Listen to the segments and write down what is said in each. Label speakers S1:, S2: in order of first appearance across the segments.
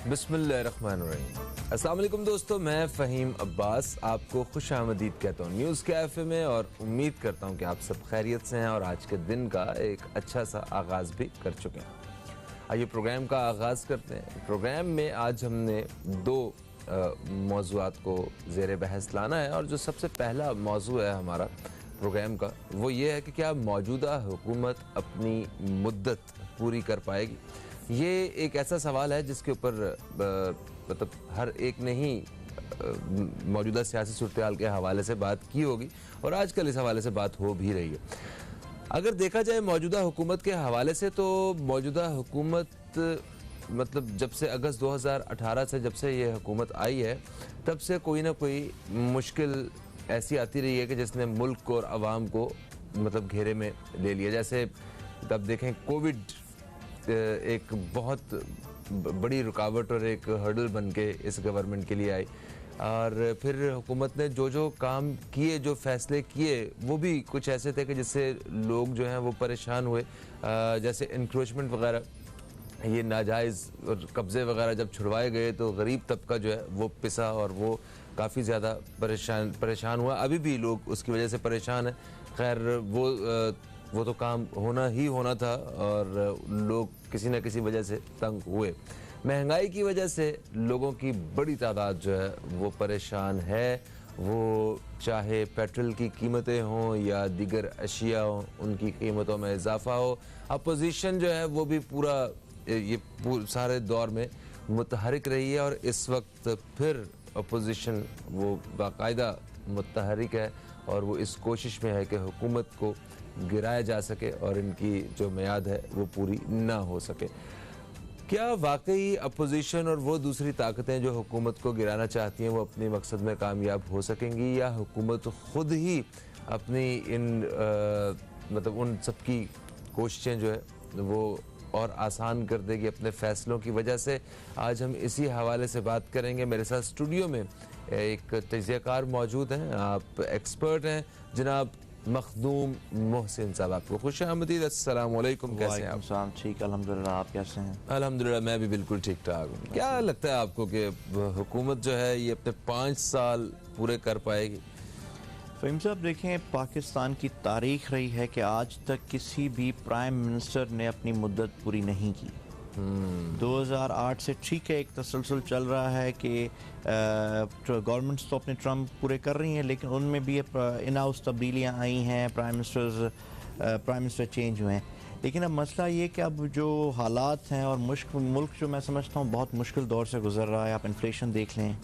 S1: बिस्मिल्लाहिर्रहमानिर्रहीम। अस्सलाम वालेकुम दोस्तों, मैं फ़हीम अब्बास आपको खुश आमदीद कहता हूँ न्यूज़ कैफ़े में और उम्मीद करता हूँ कि आप सब खैरियत से हैं और आज के दिन का एक अच्छा सा आगाज़ भी कर चुके हैं। आइए प्रोग्राम का आगाज़ करते हैं। प्रोग्राम में आज हमने दो मौज़ूआत को ज़ेर बहस लाना है और जो सबसे पहला मौज़ू है हमारा प्रोग्राम का वो ये है कि क्या मौजूदा हुकूमत अपनी मुद्दत पूरी कर पाएगी। ये एक ऐसा सवाल है जिसके ऊपर मतलब हर एक ने ही मौजूदा सियासी सूरत-ए-हाल के हवाले से बात की होगी और आजकल इस हवाले से बात हो भी रही है। अगर देखा जाए मौजूदा हुकूमत के हवाले से तो मौजूदा हुकूमत मतलब जब से अगस्त 2018 से जब से ये हुकूमत आई है तब से कोई ना कोई मुश्किल ऐसी आती रही है कि जिसने मुल्क और आवाम को मतलब घेरे में ले लिया। जैसे तब देखें कोविड एक बहुत बड़ी रुकावट और एक हर्डल बन के इस गवर्नमेंट के लिए आई और फिर हुकूमत ने जो जो काम किए, जो फैसले किए वो भी कुछ ऐसे थे कि जिससे लोग जो हैं वो परेशान हुए। जैसे इंक्रोचमेंट वगैरह, ये नाजायज़ और कब्ज़े वगैरह जब छुड़वाए गए तो गरीब तबका जो है वो पिसा और वो काफ़ी ज़्यादा परेशान हुआ। अभी भी लोग उसकी वजह से परेशान हैं। खैर वो तो काम होना ही होना था और लोग किसी न किसी वजह से तंग हुए। महंगाई की वजह से लोगों की बड़ी तादाद जो है वो परेशान है, वो चाहे पेट्रोल की कीमतें हों या दीगर अशिया हों, उनकी कीमतों में इजाफा हो। अपोजिशन जो है वो भी पूरा सारे दौर में मुतहरिक रही है और इस वक्त फिर अपोजिशन वो बाकायदा मुतहरिक है और वो इस कोशिश में है कि हुकूमत को गिराया जा सके और इनकी जो मियाद है वो पूरी ना हो सके। क्या वाकई अपोजिशन और वो दूसरी ताकतें जो हुकूमत को गिराना चाहती हैं वो अपने मकसद में कामयाब हो सकेंगी या हुकूमत खुद ही अपनी इन मतलब उन सब की कोशिशें जो है वो और आसान कर देगी अपने फ़ैसलों की वजह से। आज हम इसी हवाले से बात करेंगे। मेरे साथ स्टूडियो में एक तजज़ियाकार मौजूद हैं, आप एक्सपर्ट हैं जनाब मखदूम मोहसिन साहब। आपको खुश आमदीद। अस्सलाम वालेकुम, कैसे हैं आप?
S2: ठीक अल्हम्दुलिल्लाह, आप कैसे हैं?
S1: अल्हम्दुलिल्लाह मैं भी बिल्कुल ठीक ठाक हूँ। क्या लगता है आपको कि हुकूमत जो है ये अपने 5 साल पूरे कर पाएगी?
S2: फ़हीम साहब देखें, पाकिस्तान की तारीख रही है कि आज तक किसी भी प्राइम मिनिस्टर ने अपनी मुद्दत पूरी नहीं की। 2008 से ठीक है एक तसलसल चल रहा है कि गवर्नमेंट्स तो अपने टर्म पूरे कर रही हैं लेकिन उनमें भी इन हाउस तब्दीलियाँ आई हैं, प्राइम मिनिस्टर चेंज हुए हैं। लेकिन अब मसला ये कि अब जो हालात हैं और मुल्क जो मैं समझता हूँ बहुत मुश्किल दौर से गुजर रहा है। आप इन्फ्लेशन देख लें,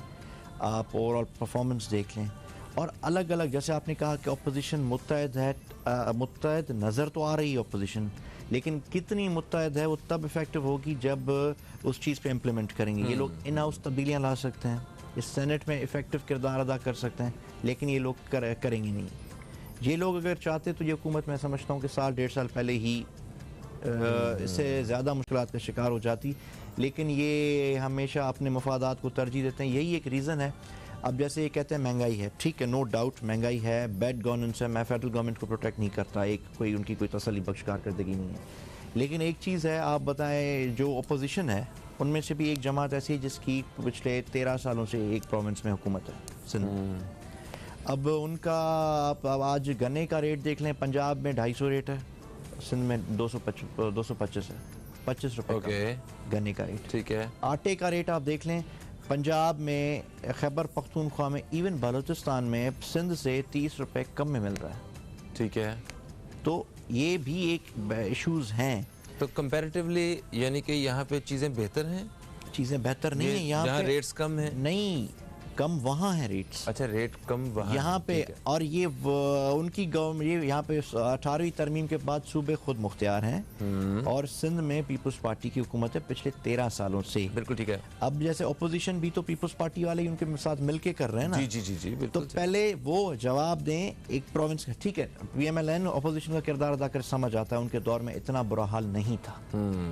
S2: आप ओवरऑल परफॉर्मेंस देख लें और अलग अलग जैसे आपने कहा कि अपोजिशन मुत्तहद है, मुत्तहद नज़र तो आ रही है अपोजिशन, लेकिन कितनी मुत्तहद है वो तब इफेक्टिव होगी जब उस चीज़ पे इम्प्लीमेंट करेंगे। ये लोग इन हाउस तब्दीलियाँ ला सकते हैं, इस सेनेट में इफेक्टिव किरदार अदा कर सकते हैं, लेकिन ये लोग करेंगे नहीं। ये लोग अगर चाहते तो ये हुकूमत मैं समझता हूँ कि साल 1.5 साल पहले ही इससे ज़्यादा मुश्किलात का शिकार हो जाती, लेकिन ये हमेशा अपने मफादात को तरजीह देते हैं। यही एक रीज़न है। अब जैसे ये कहते हैं महंगाई है, ठीक है, नो डाउट महंगाई है, बैड गवर्नेंस है, मैं फेडरल गवर्नमेंट को प्रोटेक्ट नहीं करता, एक कोई उनकी कोई तसल्ली बख्श कारकर्दगी नहीं है। लेकिन एक चीज़ है, आप बताएं जो अपोजिशन है उनमें से भी एक जमात ऐसी है जिसकी पिछले 13 सालों से एक प्रोविंस में हुकूमत है, सिंध। अब उनका आप आज गन्ने का रेट देख लें, पंजाब में 250 रेट है, सिंध में 225 है, 25 रुपये गन्ने का रेट, ठीक है। आटे का रेट आप देख लें, पंजाब में, खैबर पख्तूनख्वा में, इवन बलूचिस्तान में सिंध से 30 रुपये कम में मिल रहा है, ठीक है। तो ये भी एक इश्यूज हैं।
S1: तो कंपैरेटिवली यानी कि यहाँ पे चीज़ें बेहतर हैं?
S2: चीज़ें बेहतर नहीं है यहाँ पे,
S1: रेट्स कम है?
S2: नहीं, कम वहाँ है रेट्स।
S1: अच्छा, रेट कम वहाँ
S2: यहाँ पे। और ये उनकी गवर्नमेंट, ये यहाँ पे 18वीं तरमीम के बाद सूबे खुद मुख्तियार हैं और सिंध में पीपल्स पार्टी की हुकूमत है पिछले 13 सालों से।
S1: बिल्कुल ठीक है।
S2: अब जैसे अपोजिशन भी तो पीपल्स पार्टी वाले उनके साथ मिलके कर रहे हैं ना।
S1: जी जी जी जी बिल्कुल।
S2: तो पहले वो जवाब दें एक प्रोविंस का, ठीक है, PMLN अपोजिशन का किरदार अदा कर समझ आता है, उनके दौर में इतना बुरा हाल नहीं था,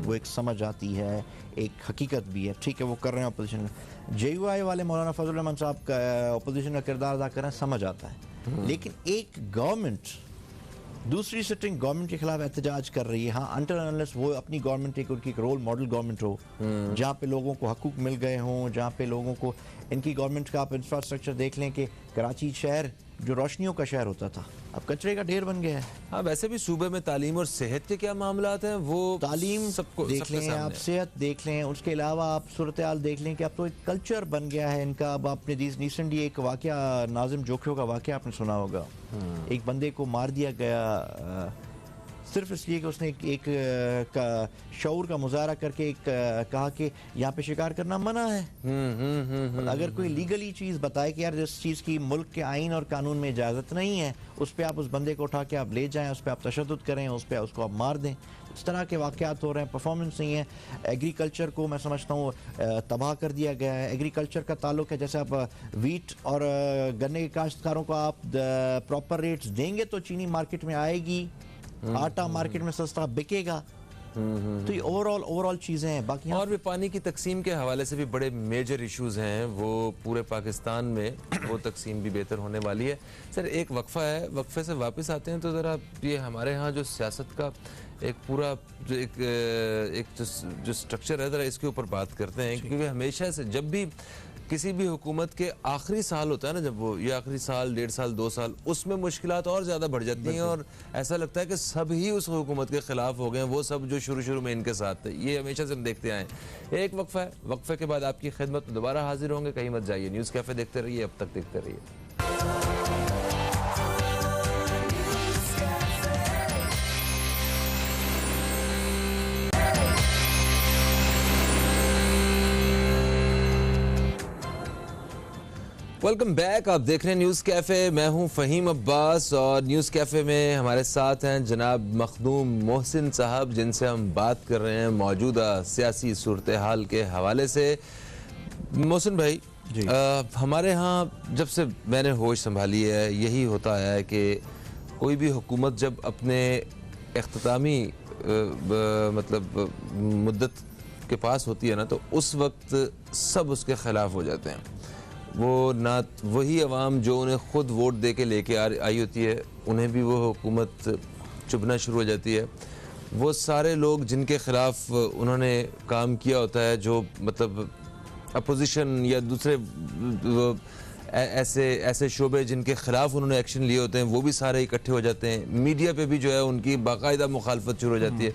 S2: वो एक समझ आती है, एक हकीकत भी है, ठीक है, वो कर रहे हैं अपोजिशन। JUI वाले मौलाना फजल रहमान साहब का अपोजिशन का किरदार अदा कर रहे हैं, समझ आता है। लेकिन एक गवर्नमेंट दूसरी सिटिंग गवर्नमेंट के खिलाफ एहतजाज कर रही है। हाँ, अनटिल अनलेस वो अपनी गवर्नमेंट एक उनकी रोल मॉडल गवर्नमेंट हो, जहाँ पे लोगों को हकूक मिल गए हों, जहाँ पे लोगों को इनकी गवर्नमेंट का आप इंफ्रास्ट्रक्चर देख लें कि कराची शहर जो रोशनियों का शहर होता था अब कचरे का ढेर बन गया है।
S1: हाँ, वैसे भी सूबे में तालीम और सेहत के क्या मामलात हैं, वो
S2: तालीम
S1: सबको
S2: देख लें, आप सेहत देख लें, उसके अलावा आप सूरत हाल देख लें कि अब तो एक कल्चर बन गया है इनका। अब आपने रिसेंटली एक वाकया, नाजिम जोखियों का वाकया आपने सुना होगा। एक बंदे को मार दिया गया सिर्फ इसलिए कि उसने एक शऊर का मुजाहरा करके कहा कि यहाँ पे शिकार करना मना है। अगर कोई लीगली चीज़ बताए कि यार जिस चीज़ की मुल्क के आइन और कानून में इजाज़त नहीं है, उस पर आप उस बंदे को उठा के आप ले जाएं, उस पर आप तशद्दुद करें, उस पर उसको आप मार दें, इस तरह के वाक़यात हो रहे हैं। परफॉर्मेंस नहीं है। एग्रीकल्चर को मैं समझता हूँ तबाह कर दिया गया है। एग्रीकल्चर का ताल्लुक है, जैसे आप वीट और गन्ने के काश्तकारों को आप प्रॉपर रेट्स देंगे तो चीनी मार्केट में आएगी, आटा मार्केट में सस्ता बिकेगा। तो ये ओवरऑल चीजें हैं। बाकी
S1: और भी पानी की तकसीम के हवाले से भी बड़े मेजर इश्यूज हैं, वो पूरे पाकिस्तान में वो तकसीम भी बेहतर होने वाली है। सर एक वक्फा है, वक्फे से वापस आते हैं तो ज़रा ये हमारे यहाँ जो सियासत का एक पूरा जो एक जो स्ट्रक्चर है, ज़रा इसके ऊपर बात करते हैं, क्योंकि हमेशा से जब भी किसी भी हुकूमत के आखिरी साल होता है ना, जब वो ये आखिरी साल, 1.5 साल, 2 साल, उसमें मुश्किलात और ज़्यादा बढ़ जाती हैं और ऐसा लगता है कि सब ही उस हुकूमत के खिलाफ हो गए, वो सब जो शुरू में इनके साथ थे। ये हमेशा से हम देखते आए। एक वक्फा है, वक्फे के बाद आपकी खिदमत में दोबारा हाजिर होंगे। कहीं मत जाइए, न्यूज़ कैफे देखते रहिए, अब तक देखते रहिए। वेलकम बैक, आप देख रहे हैं न्यूज़ कैफ़े। मैं हूं फ़हीम अब्बास और न्यूज़ कैफ़े में हमारे साथ हैं जनाब मखदूम मोहसिन साहब, जिनसे हम बात कर रहे हैं मौजूदा सियासी सूरत हाल के हवाले से। मोहसिन भाई, हमारे यहाँ जब से मैंने होश संभाली है, यही होता है कि कोई भी हुकूमत जब अपने इख्तितामी मतलब मुद्दत के पास होती है ना, तो उस वक्त सब उसके ख़िलाफ़ हो जाते हैं। वो ना वही अवाम जो उन्हें ख़ुद वोट दे के लेके आई होती है, उन्हें भी वो हुकूमत चुभना शुरू हो जाती है। वो सारे लोग जिनके ख़िलाफ़ उन्होंने काम किया होता है, जो मतलब अपोजिशन या दूसरे ऐसे शोबे जिनके ख़िलाफ़ उन्होंने एक्शन लिए होते हैं, वो भी सारे इकट्ठे हो जाते हैं। मीडिया पे भी जो है उनकी बाकायदा मुखालफत शुरू हो जाती है।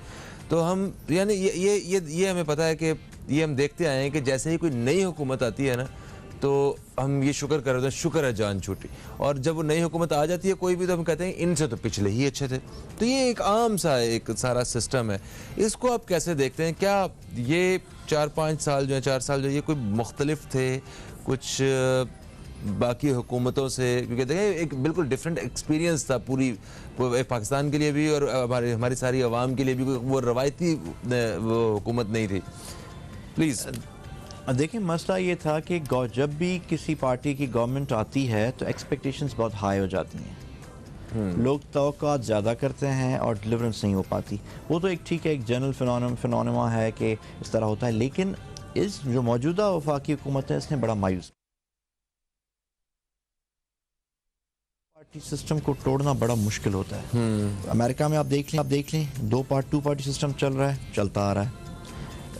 S1: तो हम यानी ये हमें पता है कि ये हम देखते आए हैं कि जैसे ही कोई नई हुकूमत आती है ना, तो हम ये शुक्र कर रहे हैं, शुक्र है जान छूटी। और जब वो नई हुकूमत आ जाती है कोई भी, तो हम कहते हैं इनसे तो पिछले ही अच्छे थे। तो ये एक आम सा एक सारा सिस्टम है। इसको आप कैसे देखते हैं? क्या ये 4-5 साल जो है, 4 साल जो ये कोई मुख्तलिफ थे कुछ बाकी हुकूमतों से? क्योंकि देखें एक बिल्कुल डिफरेंट एक्सपीरियंस था पूरी पाकिस्तान के लिए भी और हमारी सारी आवाम के लिए भी। वो रवायती वो हुकूमत नहीं थी। प्लीज़
S2: देखिए, मसला ये था कि जब भी किसी पार्टी की गवर्नमेंट आती है तो एक्सपेक्टेशंस बहुत हाई हो जाती हैं। लोग तवक्कुआत ज़्यादा करते हैं और डिलीवरेंस नहीं हो पाती। वो तो एक ठीक है, एक जनरल फिनोमेना है कि इस तरह होता है। लेकिन इस जो मौजूदा वफाकी हुकूमत है, इसने बड़ा मायूस, पार्टी सिस्टम को तोड़ना बड़ा मुश्किल होता है। अमेरिका में आप देख लें 2 पार्टी सिस्टम चल रहा है, चलता आ रहा है।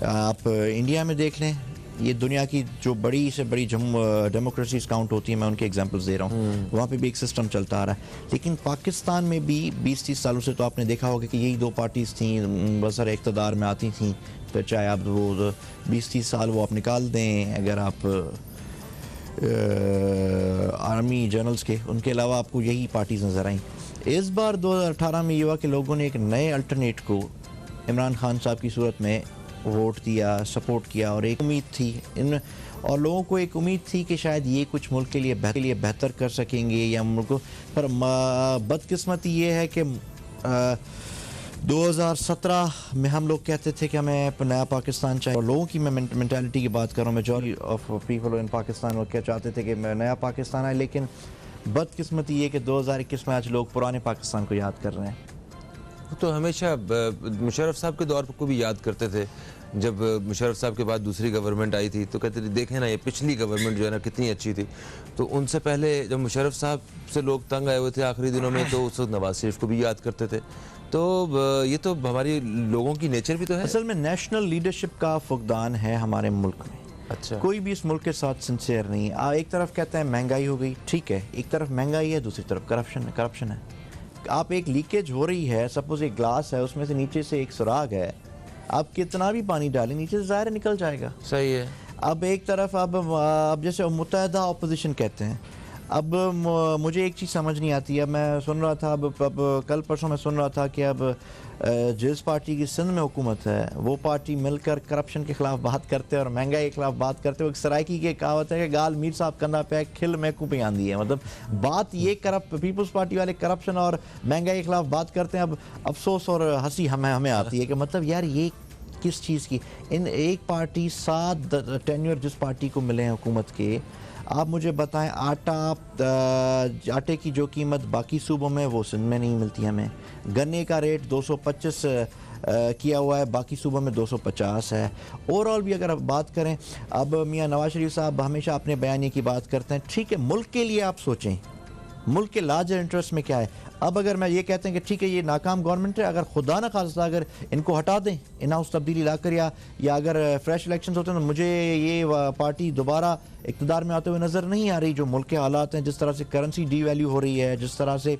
S2: आप इंडिया में देख लें, ये दुनिया की जो बड़ी से बड़ी डेमोक्रेसीज काउंट होती है, मैं उनके एग्जांपल्स दे रहा हूँ, वहाँ पे भी एक सिस्टम चलता आ रहा है। लेकिन पाकिस्तान में भी 20-30 सालों से तो आपने देखा होगा कि यही 2 पार्टीज थी, बहुत सारे इक़्तिदार में आती थी। फिर चाहे आप वो 20-30 साल वो आप निकाल दें, अगर आप आर्मी जनरल्स के, उनके अलावा आपको यही पार्टीज नज़र आई। इस बार 2018 में ये हुआ कि लोगों ने एक नए अल्टरनेट को इमरान खान साहब की सूरत में वोट दिया, सपोर्ट किया। और एक उम्मीद थी और लोगों को एक उम्मीद थी कि शायद ये कुछ मुल्क के लिए बेहतर कर सकेंगे या मुल्क को। पर बदकिस्मती ये है कि 2017 में हम लोग कहते थे कि हमें नया पाकिस्तान चाहिए। और लोगों की मैं मेंटालिटी की बात कर रहा हूँ, majority of people in Pakistan वो क्या चाहते थे कि नया पाकिस्तान आए। लेकिन बदकिस्मती ये कि 2021 में आज लोग पुराने पाकिस्तान को याद कर रहे हैं।
S1: तो हमेशा मुशर्रफ साहब के दौर को भी याद करते थे। जब मुशर्रफ साहब के बाद दूसरी गवर्नमेंट आई थी तो कहते थे देखें ना ये पिछली गवर्नमेंट जो है ना कितनी अच्छी थी। तो उनसे पहले जब मुशर्रफ साहब से लोग तंग आए हुए थे आखिरी दिनों में तो उस वक्त नवाज शरीफ को भी याद करते थे। तो ये तो हमारी लोगों की नेचर भी तो है।
S2: असल में नेशनल लीडरशिप का फुकदान है हमारे मुल्क में।
S1: अच्छा,
S2: कोई भी इस मुल्क के साथ सिंसियर नहीं है। एक तरफ कहते हैं महंगाई हो गई, ठीक है, एक तरफ महंगाई है, दूसरी तरफ करप्शन है। आप एक लीकेज हो रही है, सपोज एक ग्लास है, उसमें से नीचे से एक सुराग है, आप कितना भी पानी डालें नीचे से ज़ाहिर निकल जाएगा।
S1: सही है।
S2: अब एक तरफ अब जैसे मुत्तहदा अपोजिशन कहते हैं, अब मुझे एक चीज़ समझ नहीं आती है। मैं सुन रहा था अब कल परसों मैं सुन रहा था कि अब जिस पार्टी की सिंध में हुकूमत है वो पार्टी मिलकर करप्शन के खिलाफ बात करते हैं और महंगाई के खिलाफ बात करते हैं। एक सराइकी की कहावत है कि गाल मीर साहब कंधा पे खिल महकू पे आंदी है। मतलब बात ये पीपल्स पार्टी वाले करप्शन और महंगाई के खिलाफ बात करते हैं। अब अफसोस और हंसी हमें आती है कि मतलब यार ये किस चीज़ की इन एक पार्टी 7 टेन्योर जिस पार्टी को मिले हैं हुकूमत के, आप मुझे बताएं आटे की जो कीमत बाकी सूबों में वो सिंध में नहीं मिलती हमें। गन्ने का रेट 225 किया हुआ है, बाकी सूबों में 250 है। ओवरऑल भी अगर आप बात करें, अब मियां नवाज शरीफ साहब हमेशा अपने बयानी की बात करते हैं, ठीक है, मुल्क के लिए आप सोचें, मुल्क के लार्जर इंटरेस्ट में क्या है। अब अगर मैं ये कहते हैं कि ठीक है ये नाकाम गवर्नमेंट है, अगर खुदा ना खास्ता अगर इनको हटा दें, इन हाउस तब्दीली ला कर या अगर फ्रेश इलेक्शंस होते हैं, तो मुझे ये पार्टी दोबारा इक़्तिदार में आते हुए नज़र नहीं आ रही। जो मुल्क के हालात हैं, जिस तरह से करेंसी डीवैल्यू हो रही है, जिस तरह से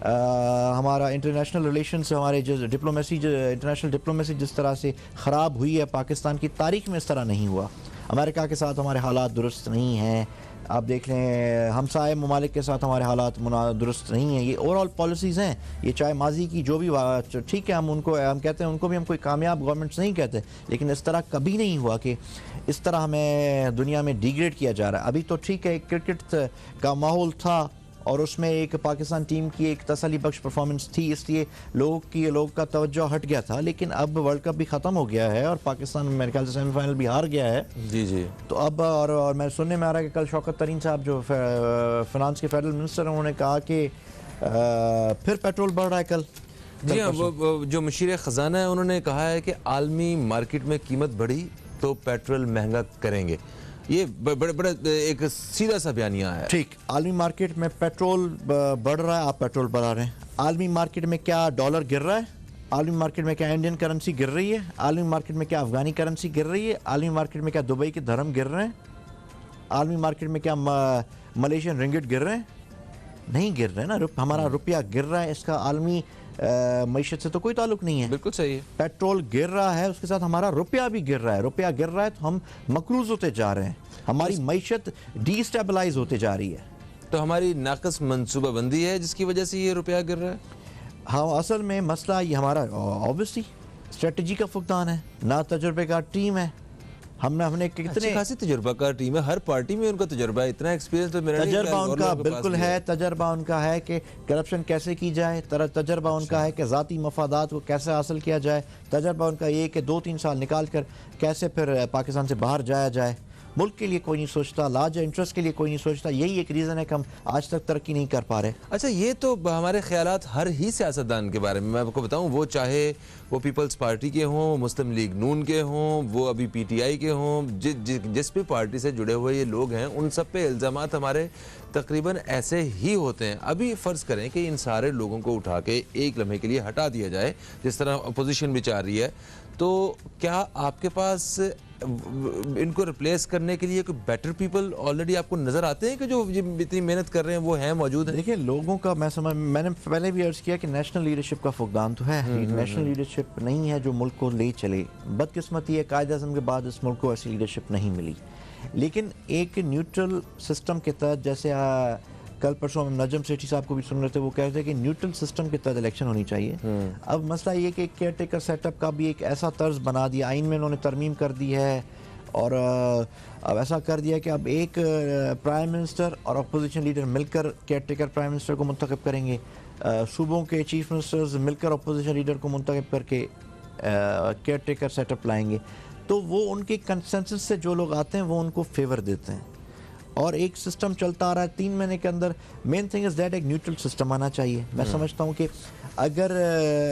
S2: हमारा इंटरनेशनल रिलेशंस, हमारे जो इंटरनेशनल डिप्लोमेसी जिस तरह से ख़राब हुई है, पाकिस्तान की तारीख में इस तरह नहीं हुआ। अमेरिका के साथ हमारे हालात दुरुस्त नहीं हैं, आप देख लें हमसाए ममालिक के साथ हमारे हालात दुरुस्त नहीं हैं। ये ओवरऑल पॉलिसीज़ हैं, ये चाहे माजी की जो भी, ठीक है, हम कहते हैं उनको भी हम कोई कामयाब गवर्नमेंट्स नहीं कहते, लेकिन इस तरह कभी नहीं हुआ कि इस तरह हमें दुनिया में डिग्रेड किया जा रहा है। अभी तो ठीक है क्रिकेट का माहौल था और उसमें एक पाकिस्तान टीम की एक तसल्ली बख्श परफॉर्मेंस थी, इसलिए लोग का तवज्जो हट गया था। लेकिन अब वर्ल्ड कप भी ख़त्म हो गया है और पाकिस्तान मेरे ख्याल से सेमीफाइनल भी हार गया है।
S1: जी।
S2: तो अब और मैं सुनने में आ रहा है कि कल शौकत तरीन साहब जो फिनांस के फेडरल मिनिस्टर हैं, उन्होंने कहा कि फिर पेट्रोल बढ़ रहा है कल।
S1: जी हाँ, वो जो मुशीर ख़जाना है उन्होंने कहा है कि आलमी मार्केट में कीमत बढ़ी तो पेट्रोल महंगा करेंगे। ये बड़ा एक सीधा सा बयानिया है।
S2: ठीक, आलमी मार्केट में पेट्रोल बढ़ रहा है, आप पेट्रोल बढ़ा रहे हैं। आलमी मार्केट में क्या डॉलर गिर रहा है? आलमी मार्केट में क्या इंडियन करेंसी गिर रही है? आलमी मार्केट में क्या अफगानी करेंसी गिर रही है? आलमी मार्केट में क्या दुबई के धर्म गिर रहे हैं? आलमी मार्केट में क्या मलेशियन रिंगिट गिर रहे हैं? नहीं गिर रहे ना। हमारा रुपया गिर रहा है, इसका आलमी मईशत से तो कोई ताल्लुक नहीं है।
S1: बिल्कुल सही है।
S2: पेट्रोल गिर रहा है, उसके साथ हमारा रुपया भी गिर रहा है। रुपया गिर रहा है तो हम मकरूज होते जा रहे हैं, हमारी मईशत डिस्टेबलाइज होते जा रही है।
S1: तो हमारी नाकस मनसूबाबंदी है जिसकी वजह से ये रुपया गिर रहा है।
S2: हाँ, असल में मसला ये हमारा ऑब्वियसली स्ट्रेटजी का फुकदान है, ना तजुर्बेकार टीम है। हमने कितने
S1: खासी तजुर्बाकार टीम है, हर पार्टी में उनका तजुर्बा है, इतना एक्सपीरियंस तो मेरा
S2: तजर्बा उनका बिल्कुल है। तजर्बा उनका है कि करप्शन कैसे की जाए, तजर्बा उनका है कि ज़ाती मफादात को कैसे हासिल किया जाए, तजर्बा उनका ये कि 2-3 साल निकाल कर कैसे फिर पाकिस्तान से बाहर जाया जाए। मुल्क के लिए कोई नहीं सोचता, लार्ज इंटरेस्ट के लिए कोई नहीं सोचता। यही एक रीज़न है कि हम आज तक तरक्की नहीं कर पा रहे।
S1: अच्छा, ये तो हमारे ख्यालात हर ही सियासतदान के बारे में। मैं आपको बताऊं, वो चाहे वो पीपल्स पार्टी के हों, मुस्लिम लीग नून के हों, वो अभी पीटीआई के हों, जिस भी पार्टी से जुड़े हुए ये लोग हैं, उन सब पे इल्ज़ामात हमारे तकरीबन ऐसे ही होते हैं। अभी फ़र्ज़ करें कि इन सारे लोगों को उठा के एक लम्हे के लिए हटा दिया जाए, जिस तरह अपोजिशन भी चाह रही है, तो क्या आपके पास इनको रिप्लेस करने के लिए कोई बेटर पीपल ऑलरेडी आपको नजर आते हैं कि जो इतनी मेहनत कर रहे हैं वो हैं, मौजूद हैं?
S2: देखिए, लोगों का मैंने पहले भी अर्ज किया कि नेशनल लीडरशिप का फुकदान तो है, नेशनल लीडरशिप नहीं है जो मुल्क को ले चले। बदकिस्मती है, कायद आज़म के बाद इस मुल्क को ऐसी लीडरशिप नहीं मिली। लेकिन एक न्यूट्रल सिस्टम के तहत, जैसे कल परसों हम नजम सेठी साहब को भी सुन रहे थे, वो कह रहे थे कि न्यूट्रल सिस्टम के तहत इलेक्शन होनी चाहिए। अब मसला ये कि केयर टेकर सेटअप का भी एक ऐसा तर्ज बना दिया, आइन में उन्होंने तरमीम कर दी है और अब ऐसा कर दिया कि अब एक प्राइम मिनिस्टर और अपोजिशन लीडर मिलकर केयर टेकर प्राइम मिनिस्टर को मुंतखब करेंगे, सूबों के चीफ मिनिस्टर्स मिलकर अपोजिशन लीडर को मुंतखब करके केयर टेकर सेटअप लाएंगे। तो वो उनके कंसेंसस से जो लोग आते हैं वो उनको फेवर देते हैं और एक सिस्टम चलता आ रहा है 3 महीने के अंदर। मेन थिंग इज़ दैट एक न्यूट्रल सिस्टम आना चाहिए। मैं समझता हूँ कि अगर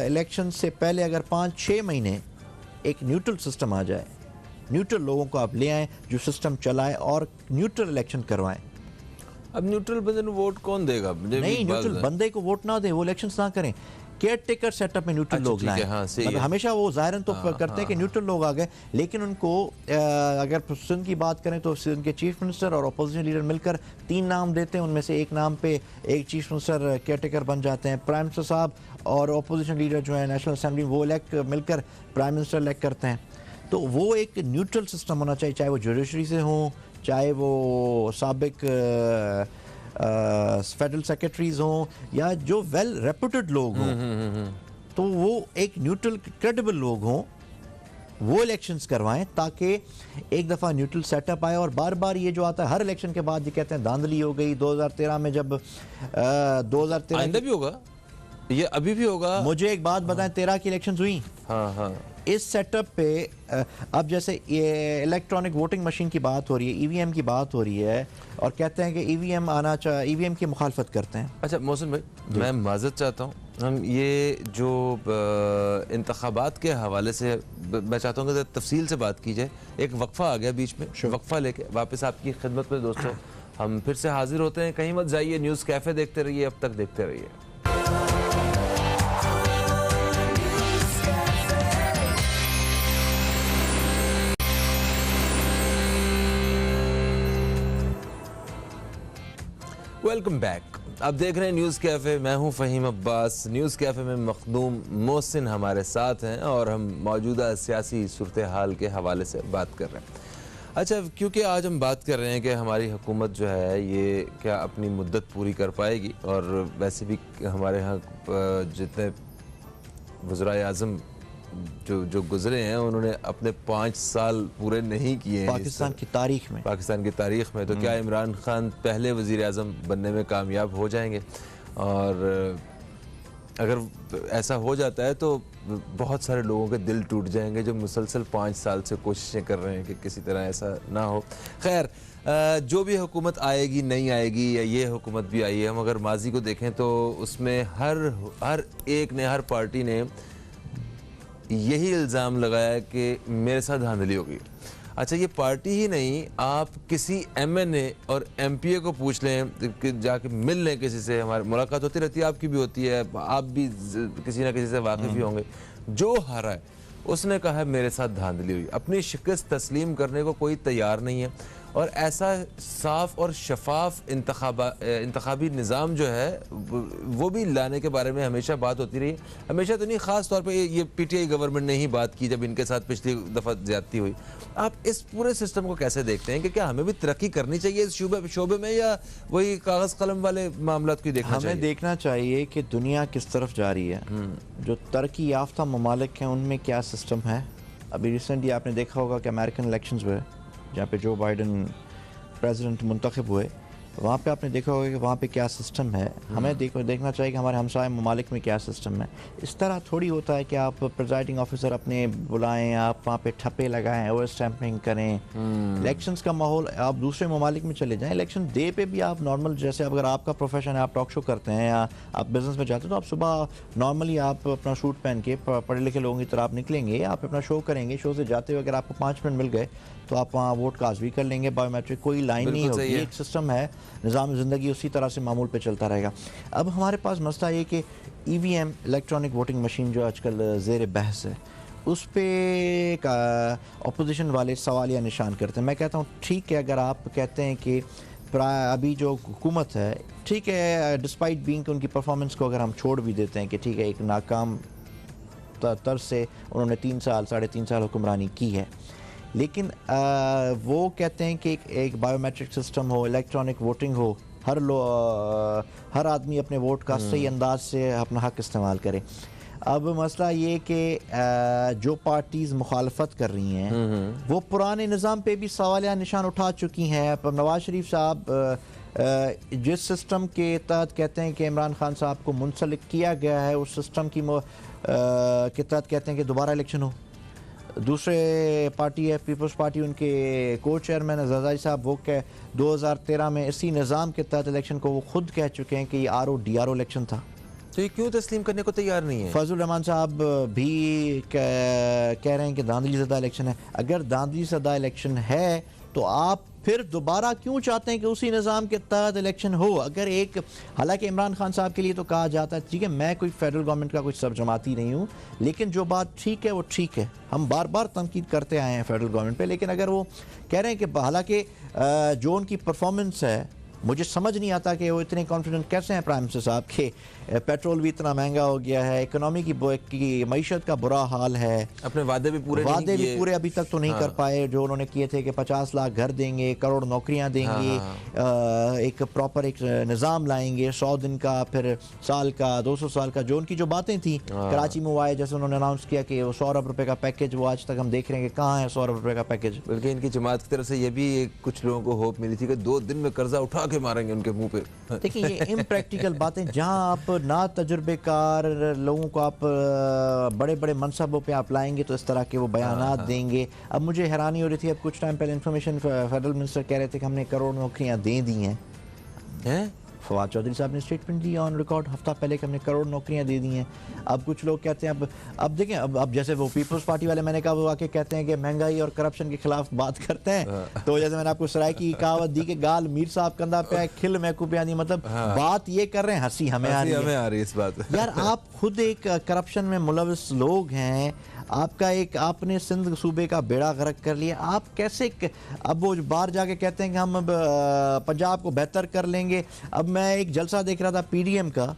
S2: इलेक्शन से पहले अगर 5-6 महीने एक न्यूट्रल सिस्टम आ जाए, न्यूट्रल लोगों को आप ले आएँ जो सिस्टम चलाए और न्यूट्रल इलेक्शन करवाएं।
S1: अब न्यूट्रल बंदे को वोट कौन देगा?
S2: नहीं, न्यूट्रल बंदे को वोट ना दे, वो इलेक्शंस ना करें, केयर टेकर सेटअप में न्यूट्रल लोग लाएं।
S1: हाँ,
S2: मतलब हमेशा वो ज़ाहिरन तो करते हैं कि न्यूट्रल लोग आ गए, लेकिन उनको अगर सिंध की बात करें तो सिंध के चीफ मिनिस्टर और अपोजिशन लीडर मिलकर 3 नाम देते हैं, उनमें से एक नाम पे एक चीफ मिनिस्टर केयर टेकर बन जाते हैं। प्राइम मिनिस्टर साहब और अपोजिशन लीडर जो है नेशनल असेंबली वो इलेक्ट मिलकर प्राइम मिनिस्टर इलेक्ट करते हैं। तो वो एक न्यूट्रल सिस्टम होना चाहिए, चाहे वो जुडिशरी से हो, चाहे वो साबिक फेडरल सेक्रेटरीज हों या जो वेल रेपुटेड लोग हों, तो वो एक न्यूट्रल क्रेडिबल लोग हों, वो इलेक्शंस करवाएं ताकि एक दफ़ा न्यूट्रल सेटअप आए। और बार बार ये जो आता है हर इलेक्शन के बाद ये कहते हैं धांधली हो गई। 2013 में जब 2013
S1: आइंदा भी होगा, ये अभी भी होगा।
S2: मुझे एक बात बताएं, 13 की इलेक्शन हुई,
S1: हाँ,
S2: इस सेटअप पे अब जैसे ये इलेक्ट्रॉनिक वोटिंग मशीन की बात हो रही है, ईवीएम की बात हो रही है, और कहते हैं कि ईवीएम आना चाहिए, ईवीएम की मुखालफत करते हैं।
S1: अच्छा मोहसिन भाई, मैं माजरत चाहता हूँ, हम ये जो इंतखाबात के हवाले से मैं चाहता हूँ कि तफसील से बात की जाए। एक वक्फा आ गया बीच में, वक्फा लेके वापस आपकी खिदमत में दोस्तों हम फिर से हाजिर होते हैं। कहीं मत जाइए, न्यूज़ कैफ़े देखते रहिए, अब तक देखते रहिए। Welcome back. आप देख रहे हैं न्यूज़ कैफ़े, मैं हूं फ़हीम अब्बास। न्यूज़ कैफ़े में मखदूम मोहसिन हमारे साथ हैं और हम मौजूदा सियासी सूरत हाल के हवाले से बात कर रहे हैं। अच्छा, क्योंकि आज हम बात कर रहे हैं कि हमारी हुकूमत जो है ये क्या अपनी मुद्दत पूरी कर पाएगी, और वैसे भी हमारे यहाँ जितने वज़राए आज़म जो गुजरे हैं उन्होंने अपने 5 साल पूरे नहीं किए हैं
S2: पाकिस्तान की तारीख में।
S1: तो क्या इमरान खान पहले वज़ीर आज़म बनने में कामयाब हो जाएंगे? और अगर ऐसा हो जाता है तो बहुत सारे लोगों के दिल टूट जाएंगे जो मुसलसल 5 साल से कोशिशें कर रहे हैं कि किसी तरह ऐसा ना हो। खैर, जो भी हुकूमत आएगी, नहीं आएगी, या ये हुकूमत भी आई है, हम अगर माजी को देखें तो उसमें हर एक ने, हर पार्टी ने यही इल्ज़ाम लगाया कि मेरे साथ धांधली हो गई। अच्छा, ये पार्टी ही नहीं, आप किसी एमएनए और एमपीए को पूछ लें कि जाके मिल लें किसी से, हमारी मुलाकात होती रहती है, आपकी भी होती है, आप भी किसी ना किसी से वाकिफ़ ही होंगे। जो हारा है उसने कहा है मेरे साथ धांधली हुई, अपनी शिकस्त तस्लीम करने को कोई तैयार नहीं है। और ऐसा साफ और शफाफ इंतखाबी निज़ाम जो है वो भी लाने के बारे में हमेशा बात होती रही, हमेशा तो नहीं, ख़ास तौर पे ये पीटीआई गवर्नमेंट ने ही बात की जब इनके साथ पिछली दफ़ा ज़्यादती हुई। आप इस पूरे सिस्टम को कैसे देखते हैं कि क्या हमें भी तरक्की करनी चाहिए इस शोबे में, या वही कागज़ कलम वाले मामला को देखना चाहिए?
S2: हमें देखना चाहिए कि दुनिया किस तरफ जा रही है, जो तरक्की याफ्ता ममालिक हैं उनमें क्या सिस्टम है। अभी रिसेंटली आपने देखा होगा कि अमेरिकन इलेक्शंस हुए जहाँ पे जो बाइडन प्रेसिडेंट मुंतखब हुए, वहाँ पे आपने देखा होगा कि वहाँ पे क्या सिस्टम है। हमें देखना चाहिए कि हमारे हमसाय ममालिक में क्या सिस्टम है। इस तरह थोड़ी होता है कि आप प्रिजाइडिंग ऑफिसर अपने बुलाएं, आप वहाँ पे ठप्पे लगाएं, ओवर स्टैंपिंग करें। इलेक्शंस का माहौल, आप दूसरे ममालिक में चले जाएं, इलेक्शन डे पे भी आप नॉर्मल, जैसे अगर आपका प्रोफेशन है, आप टॉक शो करते हैं या आप बिजनेस में जाते हैं, तो आप सुबह नॉर्मली आप अपना सूट पहन के पढ़े लिखे लोगों की तरह आप निकलेंगे, आप अपना शो करेंगे। शो से जाते हुए अगर आपको 5 मिनट मिल गए तो आप वहाँ वोट कास्ट भी कर लेंगे, बायोमेट्रिक कोई लाइन नहीं होगी। एक सिस्टम है, निज़ाम ज़िंदगी उसी तरह से मामूल पे चलता रहेगा। अब हमारे पास मसला ये कि ईवीएम इलेक्ट्रॉनिक वोटिंग मशीन जो आजकल ज़ेर बहस है, उस पर अपोजिशन वाले सवाल या निशान करते हैं। मैं कहता हूँ ठीक है, अगर आप कहते हैं कि अभी जो हुकूमत है, ठीक है, डिस्पाइट बीइंग उनकी परफॉर्मेंस को अगर हम छोड़ भी देते हैं कि ठीक है एक नाकाम तर्ज से उन्होंने 3 साल 3.5 साल हुक्मरानी की है, लेकिन वो कहते हैं कि एक बायोमेट्रिक सिस्टम हो, इलेक्ट्रॉनिक वोटिंग हो, हर आदमी अपने वोट का सही अंदाज से अपना हक इस्तेमाल करे। अब मसला ये कि जो पार्टीज़ मुखालफत कर रही हैं वो पुराने निज़ाम पे भी सवाल या निशान उठा चुकी हैं। अब नवाज शरीफ साहब जिस सिस्टम के तहत कहते हैं कि इमरान खान साहब को मुंसलिक किया गया है, उस सिस्टम की के तहत कहते हैं कि दोबारा इलेक्शन हो। दूसरे पार्टी है पीपल्स पार्टी, उनके को चेयरमैन जरदारी साहब, वो 2013 में इसी निज़ाम के तहत इलेक्शन को वो खुद कह चुके हैं कि ये RO DRO इलेक्शन था।
S1: तो ये क्यों तस्लीम करने को तैयार नहीं है?
S2: फजल रहमान साहब भी कह रहे हैं कि धांधली ज़दा इलेक्शन है। अगर धांधली ज़दा इलेक्शन है तो आप फिर दोबारा क्यों चाहते हैं कि उसी निज़ाम के तहत इलेक्शन हो? अगर एक, हालांकि इमरान खान साहब के लिए तो कहा जाता है, ठीक है मैं कोई फेडरल गवर्नमेंट का कोई सब जमाती नहीं हूँ, लेकिन जो बात ठीक है वो ठीक है। हम बार बार तनकीद करते आए हैं फेडरल गवर्नमेंट पे, लेकिन अगर वो कह रहे हैं कि हालांकि जो उनकी परफॉर्मेंस है, मुझे समझ नहीं आता कि वो इतने कॉन्फिडेंट कैसे हैं प्राइम मिनिस्टर साहब के। पेट्रोल भी इतना महंगा हो गया है, इकोनॉमी की मईशत का बुरा हाल है,
S1: अपने वादे भी पूरे
S2: अभी तक तो नहीं कर पाए जो उन्होंने किए थे कि 50 लाख घर देंगे, करोड़ नौकरियां देंगे, एक प्रॉपर एक निज़ाम लाएंगे, 100 दिन का, फिर साल का, 200 साल का, जो उनकी जो बातें थी कराची में वो आए, जैसे उन्होंने अनाउंस किया कि वो 100 अरब रुपये का पैकेज, वो आज तक हम देख रहे हैं कि कहाँ है 100 अरब रुपये का पैकेज।
S1: बल्कि इनकी जमात की तरफ से ये भी कुछ लोगों को होप मिली थी कि 2 दिन में कर्जा उठा के मारेंगे उनके मुंह पे।
S2: देखिए ये इम्प्रैक्टिकल बातें, जहां आप ना तजुर्बेकार लोगों को आप बड़े बड़े मनसबों पे आप लाएंगे तो इस तरह के वो बयानात देंगे। अब मुझे हैरानी हो रही थी, अब कुछ टाइम पहले इंफॉर्मेशन फेडरल मिनिस्टर कह रहे थे कि हमने करोड़ नौकरियां दे दी हैं। फवाद चौधरी साहब ने स्टेटमेंट दी ऑन रिकॉर्ड हफ्ता पहले कि हमने करोड़ नौकरियां दे दी हैं। अब कुछ लोग कहते हैं, अब देखें, अब जैसे वो पीपल्स पार्टी वाले, मैंने कहा वो आके कहते हैं कि महंगाई और करप्शन के खिलाफ बात करते हैं, तो जैसे मैंने आपको सराय की कहावत दी कि गाल मीर साहब कंधा पे आए, खिल महकू पे आनी, मतलब बात ये कर रहे हैं, हंसी हमें आ रही है इस बात। यार आप खुद एक करप्शन में मुलविस लोग हैं, आपका एक, आपने सिंध सूबे का बेड़ा गर्क कर लिया, आप कैसे, अब वो बाहर जाके कहते हैं कि हम अब पंजाब को बेहतर कर लेंगे। अब मैं एक जलसा देख रहा था पीडीएम का,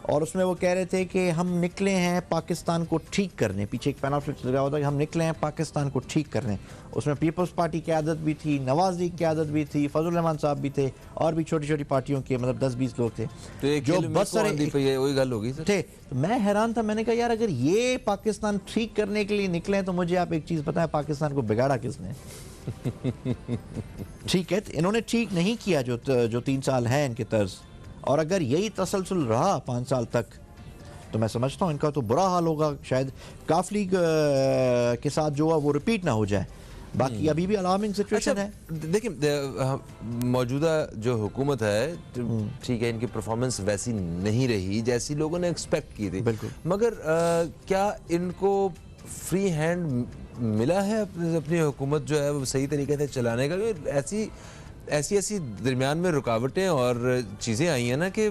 S2: और उसमें वो कह रहे थे कि हम निकले हैं पाकिस्तान को ठीक करने, पीछे एक पैनाफ्लेट लगा हुआ था कि हम निकले हैं पाकिस्तान को ठीक करने। उसमें पीपल्स पार्टी की क़यादत भी थी, नवाज लीग की क़यादत भी थी, फजल रहमान साहब भी थे, और भी छोटी छोटी पार्टियों के मतलब 10-20 लोग थे,
S1: तो जो बस सारे वही गल होगी थे।
S2: तो मैं हैरान था, मैंने कहा यार अगर ये पाकिस्तान ठीक करने के लिए निकले तो मुझे आप एक चीज़ बताएं, पाकिस्तान को बिगाड़ा किसने? ठीक है, इन्होंने ठीक नहीं किया जो 3 साल है इनके तर्ज, और अगर यही तसलसल रहा 5 साल तक तो मैं समझता हूँ इनका तो बुरा हाल होगा। शायद काफ लीग के साथ जो है वो रिपीट ना हो जाए। बाकी अभी भी अलार्मिंग सिचुएशन है।
S1: देखिए मौजूदा जो हुकूमत है, ठीक है, इनकी परफॉर्मेंस वैसी नहीं रही जैसी लोगों ने एक्सपेक्ट की थी, बिल्कुल, मगर क्या इनको फ्री हैंड मिला है अपनी हुकूमत जो है वो सही तरीके से चलाने का? ऐसी दरमियान में रुकावटें और चीज़ें आई हैं ना कि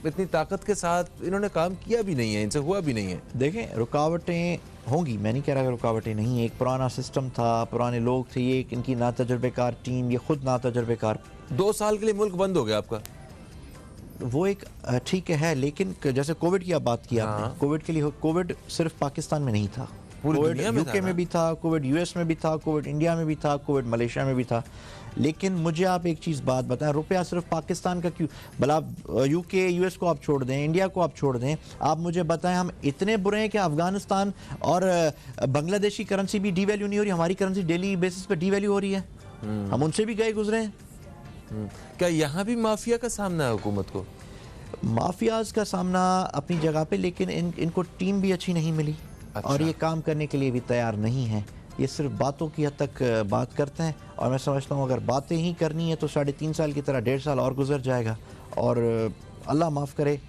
S1: इतनी ताकत के साथ इन्होंने काम किया भी नहीं है, इनसे हुआ भी नहीं है।
S2: देखें रुकावटें होंगी, मैं नहीं कह रहा कि रुकावटें नहीं है। एक पुराना सिस्टम था, पुराने लोग थे, ये इनकी नातजुर्बेकार टीम, ये खुद नातजुर्बेकार।
S1: 2 साल के लिए मुल्क बंद हो गया आपका,
S2: वो एक ठीक है, लेकिन जैसे कोविड की आप बात की आपने, कोविड के लिए, कोविड सिर्फ पाकिस्तान में नहीं था, कोविड यूके में भी था, कोविड यूएस में भी था, कोविड इंडिया में भी था, कोविड मलेशिया में भी था। लेकिन मुझे आप एक चीज़ बात बताएं, रुपया सिर्फ पाकिस्तान का क्यों? भला यूके यूएस को आप छोड़ दें, इंडिया को आप छोड़ दें, आप मुझे बताएं हम इतने बुरे हैं कि अफगानिस्तान और बांग्लादेशी करेंसी भी डीवैल्यू नहीं हो रही, हमारी करेंसी डेली बेसिस पर डीवैल्यू हो रही है, हम उनसे भी गए गुजरे हैं।
S1: क्या यहाँ भी माफिया का सामना है हुकूमत को?
S2: माफियाज का सामना अपनी जगह पे, लेकिन इनको टीम भी अच्छी नहीं मिली। अच्छा। और ये काम करने के लिए भी तैयार नहीं है, ये सिर्फ बातों की हद तक बात करते हैं। और मैं समझता हूँ अगर बातें ही करनी है तो 3.5 साल की तरह 1.5 साल और गुजर जाएगा, और अल्लाह माफ़ करे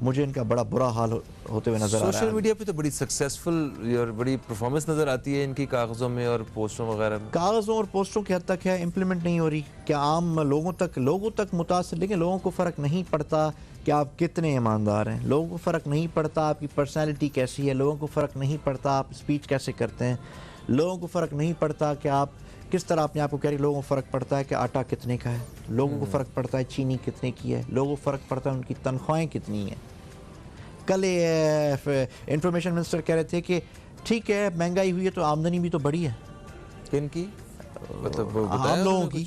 S2: मुझे इनका बड़ा बुरा हाल होते हुए नजर आ रहा है।
S1: सोशल मीडिया पे तो बड़ी सक्सेसफुल और बड़ी परफॉर्मेंस नजर आती है इनकी, कागजों में और पोस्टों वगैरह में।
S2: कागजों और पोस्टों की हद तक है, इम्प्लीमेंट नहीं हो रही। क्या आम लोगों तक मुतासर, लेकिन लोगों को फ़र्क नहीं पड़ता कि आप कितने ईमानदार हैं, लोगों को फ़र्क नहीं पड़ता आपकी पर्सनैलिटी कैसी है, लोगों को फ़र्क नहीं पड़ता आप स्पीच कैसे करते हैं, लोगों को फ़र्क नहीं पड़ता कि आप किस तरह अपने आप को कह रही। लोगों को फ़र्क पड़ता है कि आटा कितने का है, लोगों को फ़र्क पड़ता है चीनी कितने की है, लोगों को फ़र्क पड़ता है उनकी तनख्वाहें कितनी हैं। कल इंफॉर्मेशन मिनिस्टर कह रहे थे कि ठीक है महंगाई हुई है तो आमदनी भी तो बढ़ी है।
S1: किनकी? मतलब
S2: आम लोगों की?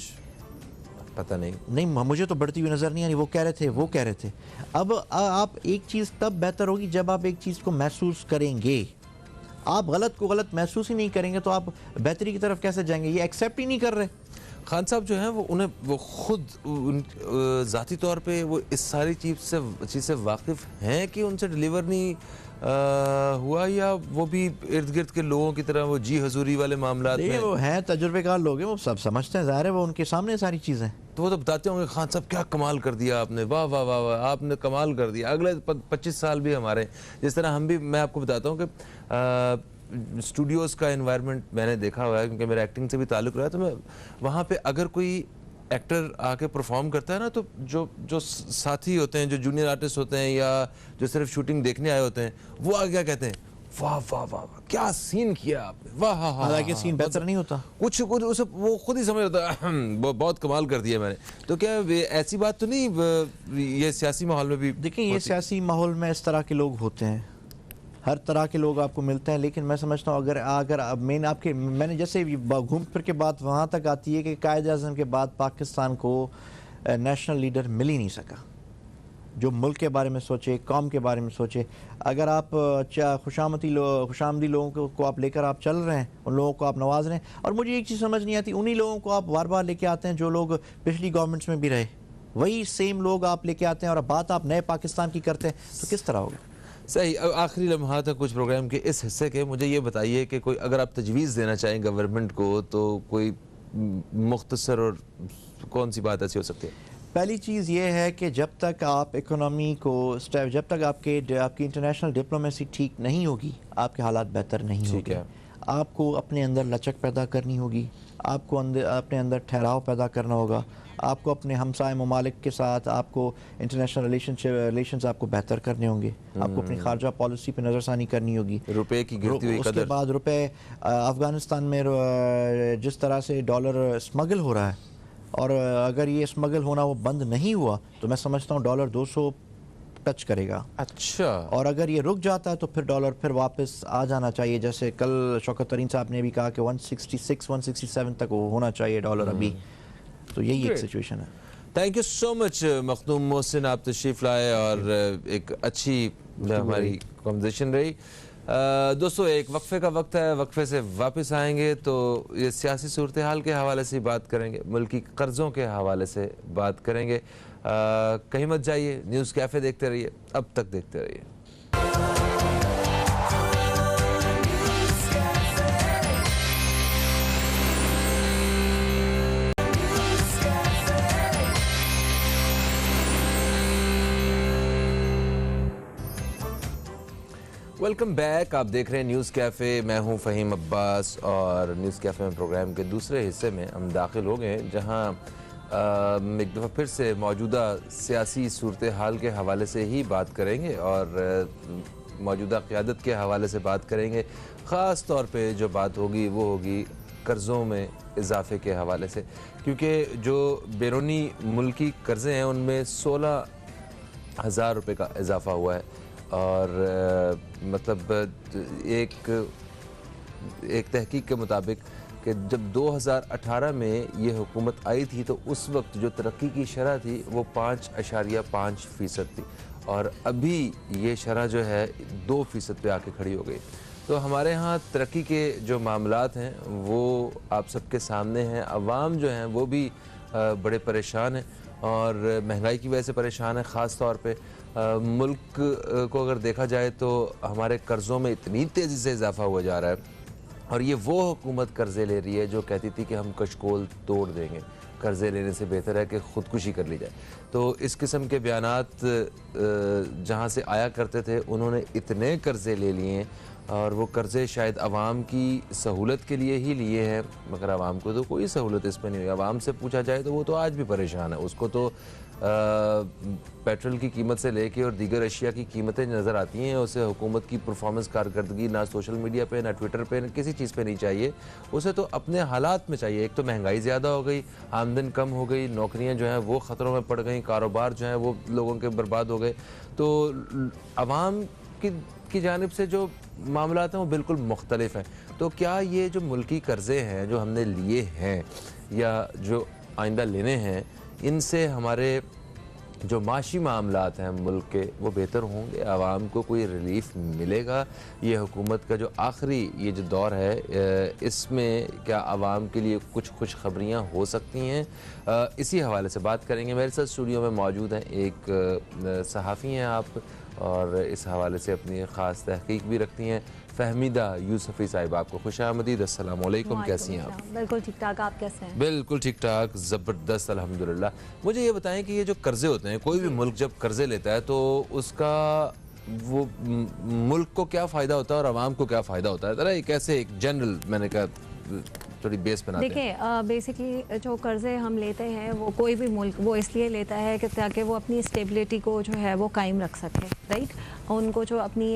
S1: पता नहीं,
S2: मुझे तो बढ़ती हुई नज़र नहीं आ रही। वो कह रहे थे। अब आप एक चीज़ तब बेहतर होगी जब आप एक चीज़ को महसूस करेंगे। आप गलत को गलत महसूस ही नहीं करेंगे तो आप बेहतरी की तरफ कैसे जाएंगे? ये एक्सेप्ट ही नहीं कर रहे।
S1: खान साहब जो हैं वो खुद ज़ाती तौर पे वो इस सारी चीज़ से वाकिफ़ हैं कि उनसे डिलीवर नहीं हुआ, या वो भी इर्द गिर्द के लोगों की तरह वो जी हजूरी वाले मामला
S2: देखिए
S1: में?
S2: वो हैं तजुर्बेकार लोग हैं, वो सब समझते हैं, ज़ाहिर है वो उनके सामने सारी चीज़ें।
S1: तो वो तो बताते होंगे खान साहब क्या कमाल कर दिया आपने, वाह वाह वाह वाह, आपने कमाल कर दिया। अगले 25 साल भी हमारे जिस तरह हम भी, मैं आपको बताता हूँ कि स्टूडियोज़ का एनवायरनमेंट मैंने देखा हुआ है, क्योंकि मेरा एक्टिंग से भी ताल्लुक़ रहा है। तो मैं वहाँ पे अगर कोई एक्टर आके परफॉर्म करता है ना, तो जो जो साथी होते हैं, जो जूनियर आर्टिस्ट होते हैं, या जो सिर्फ शूटिंग देखने आए होते हैं, वो आगे क्या कहते हैं, वाह वाह वाह वाह, क्या सीन किया आपने, वाह हाँ हाँ।
S2: हालांकि सीन बेहतर नहीं होता,
S1: कुछ कुछ उसे वो खुद ही समझ होता है वो बहुत कमाल कर दिया मैंने। तो क्या ऐसी बात तो नहीं ये सियासी माहौल में भी?
S2: देखिए ये सियासी माहौल में इस तरह के लोग होते हैं, हर तरह के लोग आपको मिलते हैं। लेकिन मैं समझता हूँ अगर मैंने जैसे घूम फिर के बात वहाँ तक आती है कि कायद आज़म के बाद पाकिस्तान को नेशनल लीडर मिल ही नहीं सका जो मुल्क के बारे में सोचे, कौम के बारे में सोचे। अगर आप खुशामदी लोगों को आप लेकर आप चल रहे हैं, उन लोगों को आप नवाज रहे हैं, और मुझे एक चीज़ समझ नहीं आती, उन्हीं लोगों को आप बार बार लेके आते हैं जो लोग पिछली गवर्नमेंट्स में भी रहे, वही सेम लोग आप लेके आते हैं, और अब बात आप नए पाकिस्तान की करते हैं, तो किस तरह होगा?
S1: सही। आखिरी लम्हा था कुछ प्रोग्राम के इस हिस्से के, मुझे ये बताइए कि कोई अगर आप तजवीज़ देना चाहें गवर्नमेंट को, तो कोई मुख्तसर और कौन सी बात ऐसी हो सकती है?
S2: पहली चीज़ ये है कि जब तक आप इकोनॉमी को जब तक आपकी इंटरनेशनल डिप्लोमेसी ठीक नहीं होगी, आपके हालात बेहतर नहीं होंगे। आपको अपने अंदर लचक पैदा करनी होगी, आपको अपने अंदर ठहराव पैदा करना होगा, आपको अपने हमसाय ममालिक के साथ आपको इंटरनेशनल रिलेशंस आपको बेहतर करने होंगे, आपको अपनी खारजा पॉलिसी पे नज़रसानी करनी होगी।
S1: रुपए की गिरती हुई कदर,
S2: उसके बाद रुपए, अफ़गानिस्तान में जिस तरह से डॉलर स्मगल हो रहा है, और अगर ये स्मगल होना वो बंद नहीं हुआ तो मैं समझता हूँ डॉलर 200 टच करेगा।
S1: अच्छा।
S2: और अगर ये रुक जाता है तो फिर डॉलर फिर वापस आ जाना चाहिए, जैसे कल शौकत तरीन साहब ने भी कहा कि 166 167 तक वो होना चाहिए डॉलर अभी। तो यही एक सिचुएशन है।
S1: Thank you so much Makhdoom Mohsin, आप तशरीफ लाए और एक अच्छी हमारी कॉन्वर्सेशन रही। दोस्तों एक वक्फे का वक्त है, वक्फे से वापस आएंगे तो ये सियासी सूरत हाल के हवाले से बात करेंगे, मुल्की कर्ज़ों के हवाले से बात करेंगे। कहीं मत जाइए, न्यूज़ कैफ़े देखते रहिए, अब तक देखते रहिए। वेलकम बैक, आप देख रहे हैं न्यूज़ कैफ़े। मैं हूं फ़हीम अब्बास और न्यूज़ कैफ़े में प्रोग्राम के दूसरे हिस्से में हम दाखिल हो गए, जहां एक दफ़ा फिर से मौजूदा सियासी सूरत हाल के हवाले से ही बात करेंगे और मौजूदा क़यादत के हवाले से बात करेंगे। ख़ास तौर पे जो बात होगी वो होगी कर्ज़ों में इजाफ़े के हवाले से, क्योंकि जो बैरूनी मुल्की कर्ज़े हैं उनमें 16,000 रुपये का इजाफ़ा हुआ है। और मतलब एक तहकीक के मुताबिक कि जब 2018 में ये हुकूमत आई थी तो उस वक्त जो तरक्की की शरह थी वो 5.5% थी, और अभी ये शरह जो है 2% पे आके खड़ी हो गई। तो हमारे यहाँ तरक्की के जो मामलात हैं वो आप सबके सामने हैं। अवाम जो हैं वो भी बड़े परेशान हैं और महंगाई की वजह से परेशान है। ख़ास तौर पे मुल्क को अगर देखा जाए तो हमारे कर्ज़ों में इतनी तेज़ी से इजाफ़ा हुआ जा रहा है, और ये वो हुकूमत कर्ज़े ले रही है जो कहती थी कि हम कशकोल तोड़ देंगे, कर्ज़े लेने से बेहतर है कि ख़ुदकुशी कर ली जाए। तो इस किस्म के बयानात जहाँ से आया करते थे उन्होंने इतने कर्ज़े ले लिए, और वो कर्ज़े शायद आवाम की सहूलत के लिए ही लिए हैं, मगर आवाम को तो कोई सहूलत इसमें नहीं हुई। आवाम से पूछा जाए तो वो तो आज भी परेशान है, उसको तो पेट्रोल की कीमत से लेके और दीगर अशिया की कीमतें नज़र आती हैं। उसे हुकूमत की परफॉर्मेंस कारकर्दगी ना सोशल मीडिया पे, ना ट्विटर पे, ना किसी चीज़ पे नहीं चाहिए, उसे तो अपने हालात में चाहिए। एक तो महंगाई ज़्यादा हो गई, आमदन कम हो गई, नौकरियां जो हैं वो ख़तरों में पड़ गई, कारोबार जो हैं वो लोगों के बर्बाद हो गए। तो आवाम की जानिब से जो मामलात हैं वो बिल्कुल मुख्तलिफ हैं। तो क्या ये जो मुल्की कर्ज़े हैं जो हमने लिए हैं या जो आइंदा लेने हैं, इनसे हमारे जो माशी मामलात हैं मुल्क के वो बेहतर होंगे? आवाम को कोई रिलीफ मिलेगा? ये हुकूमत का जो आखिरी ये जो दौर है इसमें क्या आवाम के लिए कुछ खुशखबरियाँ हो सकती हैं? इसी हवाले से बात करेंगे। मेरे साथ स्टूडियो में मौजूद हैं एक सहाफ़ी हैं आप, और इस हवाले से अपनी ख़ास तहकीक भी रखती हैं। फहमीदा यूसुफ़ी साहिबा, आपको खुशामदीद, अस्सलाम वालेकुम, कैसी हैं आप?
S3: बिल्कुल ठीक ठाक, आप कैसे हैं?
S1: बिल्कुल ठीक ठाक, ज़बरदस्त, अल्हम्दुलिल्लाह। मुझे ये बताएं कि ये जो कर्ज़े होते हैं, कोई भी मुल्क जब कर्ज़े लेता है तो उसका वो मुल्क को क्या फ़ायदा होता है और आवाम को क्या फ़ायदा होता है? ज़रा एक ऐसे एक जनरल, मैंने कहा थोड़ी बेस बनाते हैं।
S3: देखिए, बेसिकली जो कर्ज़े हम लेते हैं वो कोई भी मुल्क वो इसलिए लेता है कि ताकि वो अपनी स्टेबिलिटी को जो है वो कायम रख सके, राइट। उनको जो अपनी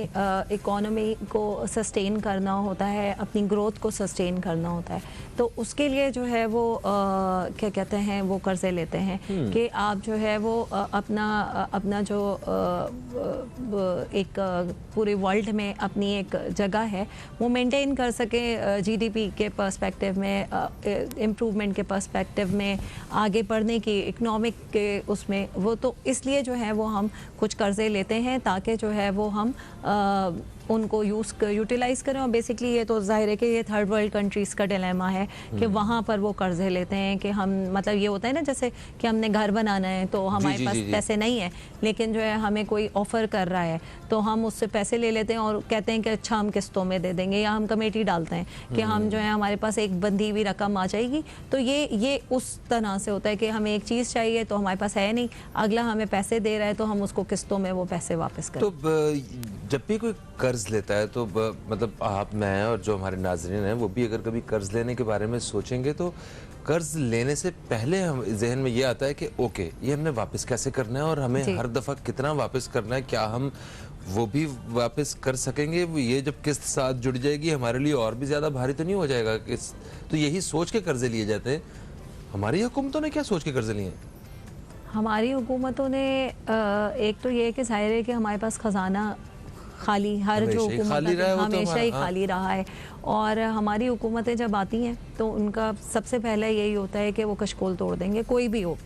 S3: इकोनॉमी को सस्टेन करना होता है, अपनी ग्रोथ को सस्टेन करना होता है, तो उसके लिए जो है वो क्या कहते हैं वो कर्ज़े लेते हैं कि आप जो है वो अपना जो एक पूरे वर्ल्ड में अपनी एक जगह है वो मेंटेन कर सके, जीडीपी के पर्सपेक्टिव में, इम्प्रूवमेंट के पर्सपेक्टिव में, आगे बढ़ने की इकोनॉमिक के उसमें, वो तो इसलिए जो है वो हम कुछ कर्ज़े लेते हैं ताकि जो है वो हम उनको यूटिलाइज़ करें। और बेसिकली ये तो जाहिर है कि ये थर्ड वर्ल्ड कंट्रीज़ का डिलेमा है कि वहाँ पर वो कर्ज़े लेते हैं कि हम, मतलब ये होता है ना जैसे कि हमने घर बनाना है तो हमारे पास पैसे नहीं है, लेकिन जो है हमें कोई ऑफ़र कर रहा है तो हम उससे पैसे ले लेते हैं और कहते हैं कि अच्छा हम किस्तों में दे देंगे, या हम कमेटी डालते हैं कि हम जो है हमारे पास एक बंधी हुई रकम आ जाएगी। तो ये उस तरह से होता है कि हमें एक चीज़ चाहिए तो हमारे पास है नहीं, अगला हमें पैसे दे रहा है तो हम उसको किस्तों में वो पैसे वापस करें।
S1: तो जब भी कोई कर्ज लेता है तो मतलब आप, मैं और जो हमारे नाज़रीन हैं वो भी अगर कभी कर्ज लेने के बारे में सोचेंगे तो कर्ज लेने से पहले हम जहन में ये आता है कि ओके ये हमने वापस कैसे करना है और हमें हर दफ़ा कितना वापस करना है, क्या हम वो भी वापस कर सकेंगे, ये जब किस्त साथ जुड़ जाएगी हमारे लिए और भी ज़्यादा भारी तो नहीं हो जाएगा किस्त? तो यही सोच के कर्जे लिए जाते हैं। हमारी हुकूमतों ने क्या सोच के कर्जे लिए हैं?
S3: हमारी हुकूमतों ने एक तो ये है कि जाहिर है कि हमारे पास ख़जाना खाली, हर जो हुकूमत हमेशा ही खाली रहा है, और हमारी हुकूमतें जब आती हैं तो उनका सबसे पहले यही होता है कि वो कशकोल तोड़ देंगे, कोई भी हो,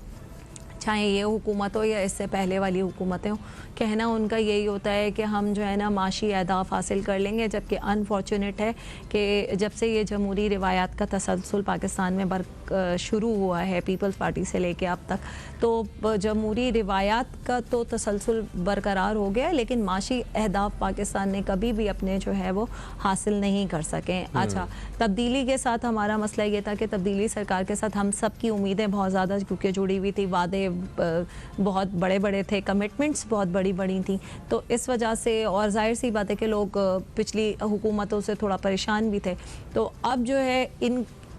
S3: चाहे ये हुकूमत हो या इससे पहले वाली हुकूमतें हों। कहना उनका यही होता है कि हम जो है ना माशी अहदाफ हासिल कर लेंगे, जबकि अनफॉर्चुनेट है कि जब से ये जमहूरी रिवायात का तसलसल पाकिस्तान में शुरू हुआ है पीपल्स पार्टी से लेके अब तक, तो जमहूरी रिवायात का तो तसलसल बरकरार हो गया, लेकिन माशी अहदाफ पाकिस्तान ने कभी भी अपने जो है वो हासिल नहीं कर सके। अच्छा, तब्दीली के साथ हमारा मसला ये था कि तब्दीली सरकार के साथ हम सब की उम्मीदें बहुत ज़्यादा क्योंकि जुड़ी हुई थी, वादे बहुत बड़े बड़े थे, कमिटमेंट्स बहुत बड़ी बड़ी थी, तो इस वजह से, और जाहिर सी बात है कि लोग पिछली हुकूमतों से थोड़ा परेशान भी थे, तो अब जो है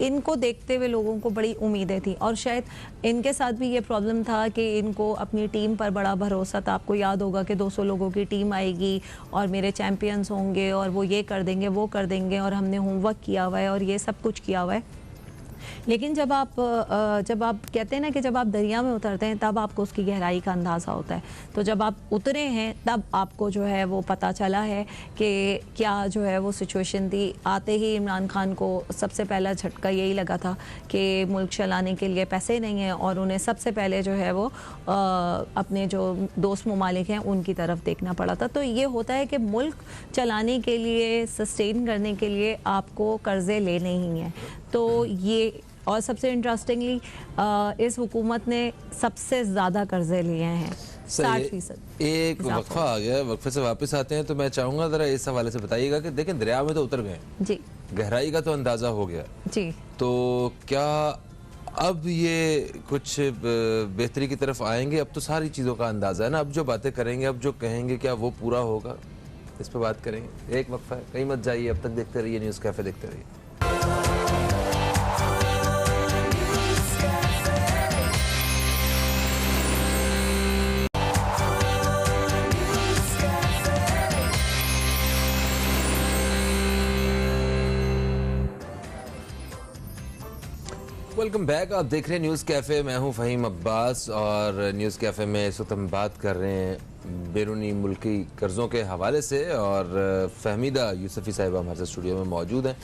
S3: इनको देखते हुए लोगों को बड़ी उम्मीदें थी, और शायद इनके साथ भी ये प्रॉब्लम था कि इनको अपनी टीम पर बड़ा भरोसा था। आपको याद होगा कि 200 लोगों की टीम आएगी और मेरे चैम्पियंस होंगे और वो ये कर देंगे वो कर देंगे, और हमने होमवर्क किया हुआ है और ये सब कुछ किया हुआ है। लेकिन जब आप कहते हैं ना कि जब आप दरिया में उतरते हैं तब आपको उसकी गहराई का अंदाज़ा होता है, तो जब आप उतरे हैं तब आपको जो है वो पता चला है कि क्या जो है वो सिचुएशन थी। आते ही इमरान खान को सबसे पहला झटका यही लगा था कि मुल्क चलाने के लिए पैसे नहीं हैं, और उन्हें सबसे पहले जो है वो अपने जो दोस्त ममालिक हैं उनकी तरफ देखना पड़ा था। तो ये होता है कि मुल्क चलाने के लिए, सस्टेन करने के लिए आपको कर्ज़े लेने ही हैं। तो ये, और सबसे इंटरेस्टिंगली इस हुकूमत ने सबसे ज़्यादा कर्जे लिए हैं, 60%।
S1: एक वक्फा आ गया, वक्फे से वापस आते हैं तो मैं चाहूँगा ज़रा इस हवाले से बताइएगा कि देखें दरिया में तो उतर गए
S3: जी,
S1: गहराई का तो अंदाज़ा हो गया
S3: जी,
S1: तो क्या अब ये कुछ बेहतरी की तरफ आएंगे? अब तो सारी चीज़ों का अंदाज़ा है ना, अब जो बातें करेंगे, अब जो कहेंगे, क्या वो पूरा होगा? इस पर बात करेंगे। एक वक्फा है, कहीं मत जाइए, अब तक देखते रहिए न्यूज़ कैफ़े, देखते रहिए। वेलकम बैक, आप देख रहे हैं न्यूज़ कैफ़े। मैं हूं फ़हीम अब्बास और न्यूज़ कैफ़े में इस वक्त हम बात कर रहे हैं बैरूनी मुल्की कर्ज़ों के हवाले से, और फ़हमीदा यूसुफ़ी साहिबा हमारे साथ स्टूडियो में मौजूद हैं।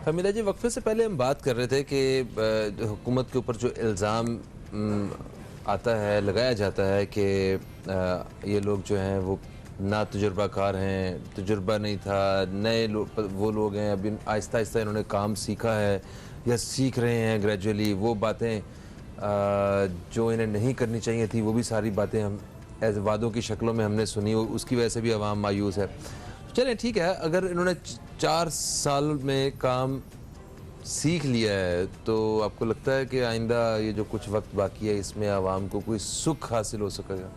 S1: फ़हमीदा जी, वक्फे से पहले हम बात कर रहे थे कि हुकूमत के ऊपर जो इल्ज़ाम आता है, लगाया जाता है कि ये लोग जो हैं वो ना तजुर्बाकार हैं, तजुर्बा नहीं था, नए वो लोग हैं, अभी आहिस्ता आहिस्ता इन्होंने काम सीखा है या सीख रहे हैं ग्रेजुअली, वो बातें जो इन्हें नहीं करनी चाहिए थी वो भी सारी बातें हम एज वादों की शक्लों में हमने सुनी, उसकी वजह से भी आवाम मायूस है। चलें ठीक है, अगर इन्होंने 4 साल में काम सीख लिया है तो आपको लगता है कि आइंदा ये जो कुछ वक्त बाकी है इसमें आवाम को कोई सुख हासिल हो सकेगा?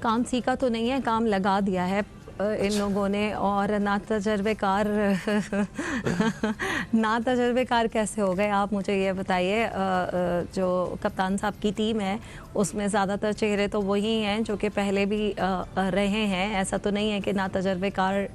S3: काम सीखा तो नहीं है, काम लगा दिया है इन लोगों ने। और ना तजर्बेकार कैसे हो गए आप मुझे ये बताइए। जो कप्तान साहब की टीम है उसमें ज़्यादातर चेहरे तो वही हैं जो कि पहले भी रहे हैं। ऐसा तो नहीं है कि ना तजर्बेकार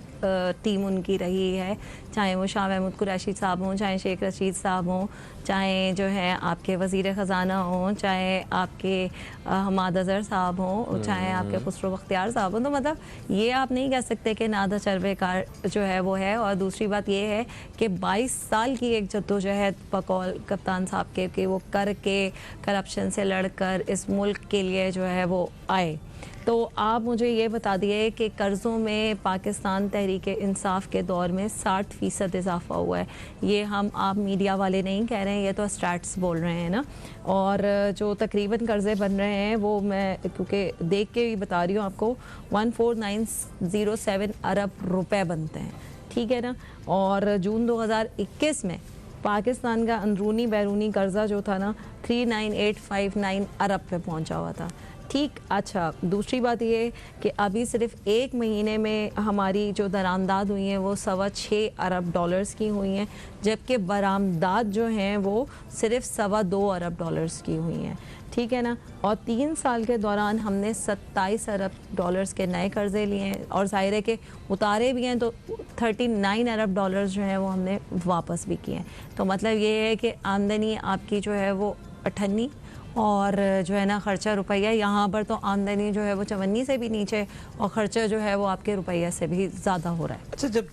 S3: टीम उनकी रही है, चाहे वो शाह महमूद कुरैशी साहब हों, चाहे शेख रशीद साहब हों, चाहे जो है आपके वज़ीर ख़जाना हों, चाहे आपके हमाद अज़हर साहब हों, चाहे आपके खुसरो बख्तियार साहब हों। तो मतलब ये आप नहीं कह सकते कि ना तजर्बेकार जो है वो है। और दूसरी बात ये है कि 22 साल की एक जद्दोजहद बकौल कप्तान साहब के कि वो करके करप्शन से लड़कर इस मुल्क के लिए जो है वो आए। तो आप मुझे ये बता दिए कि कर्ज़ों में पाकिस्तान तहरीक इंसाफ के दौर में 60% इजाफा हुआ है। ये हम आप मीडिया वाले नहीं कह रहे हैं, ये तो स्टैट्स बोल रहे हैं ना। और जो तकरीबन कर्ज़े बन रहे हैं वो मैं क्योंकि देख के ही बता रही हूँ आपको, 14,907 अरब रुपए बनते हैं, ठीक है ना। और जून 2021 में पाकिस्तान का अंदरूनी बैरूनी कर्जा जो था ना 39859 अरब पे पहुंचा हुआ था, ठीक। अच्छा, दूसरी बात ये कि अभी सिर्फ एक महीने में हमारी जो दरामदाद हुई हैं वो 6.25 अरब डॉलर्स की हुई हैं, जबकि बरामदाद जो हैं वो सिर्फ 2.25 अरब डॉलर्स की हुई हैं, ठीक है ना। और 3 साल के दौरान हमने 27 अरब डॉलर्स के नए कर्जे लिए हैं और ज़ाहिर है कि उतारे भी हैं तो 39 अरब डॉलर्स जो हैं वो हमने वापस भी किए हैं। तो मतलब ये है कि आमदनी आपकी जो है वो 58 और जो है ना ख़र्चा रुपया, यहाँ पर तो आमदनी जो है वो 54 से भी नीचे और ख़र्चा जो है वो आपके रुपये से भी ज़्यादा हो रहा है।
S1: अच्छा, जब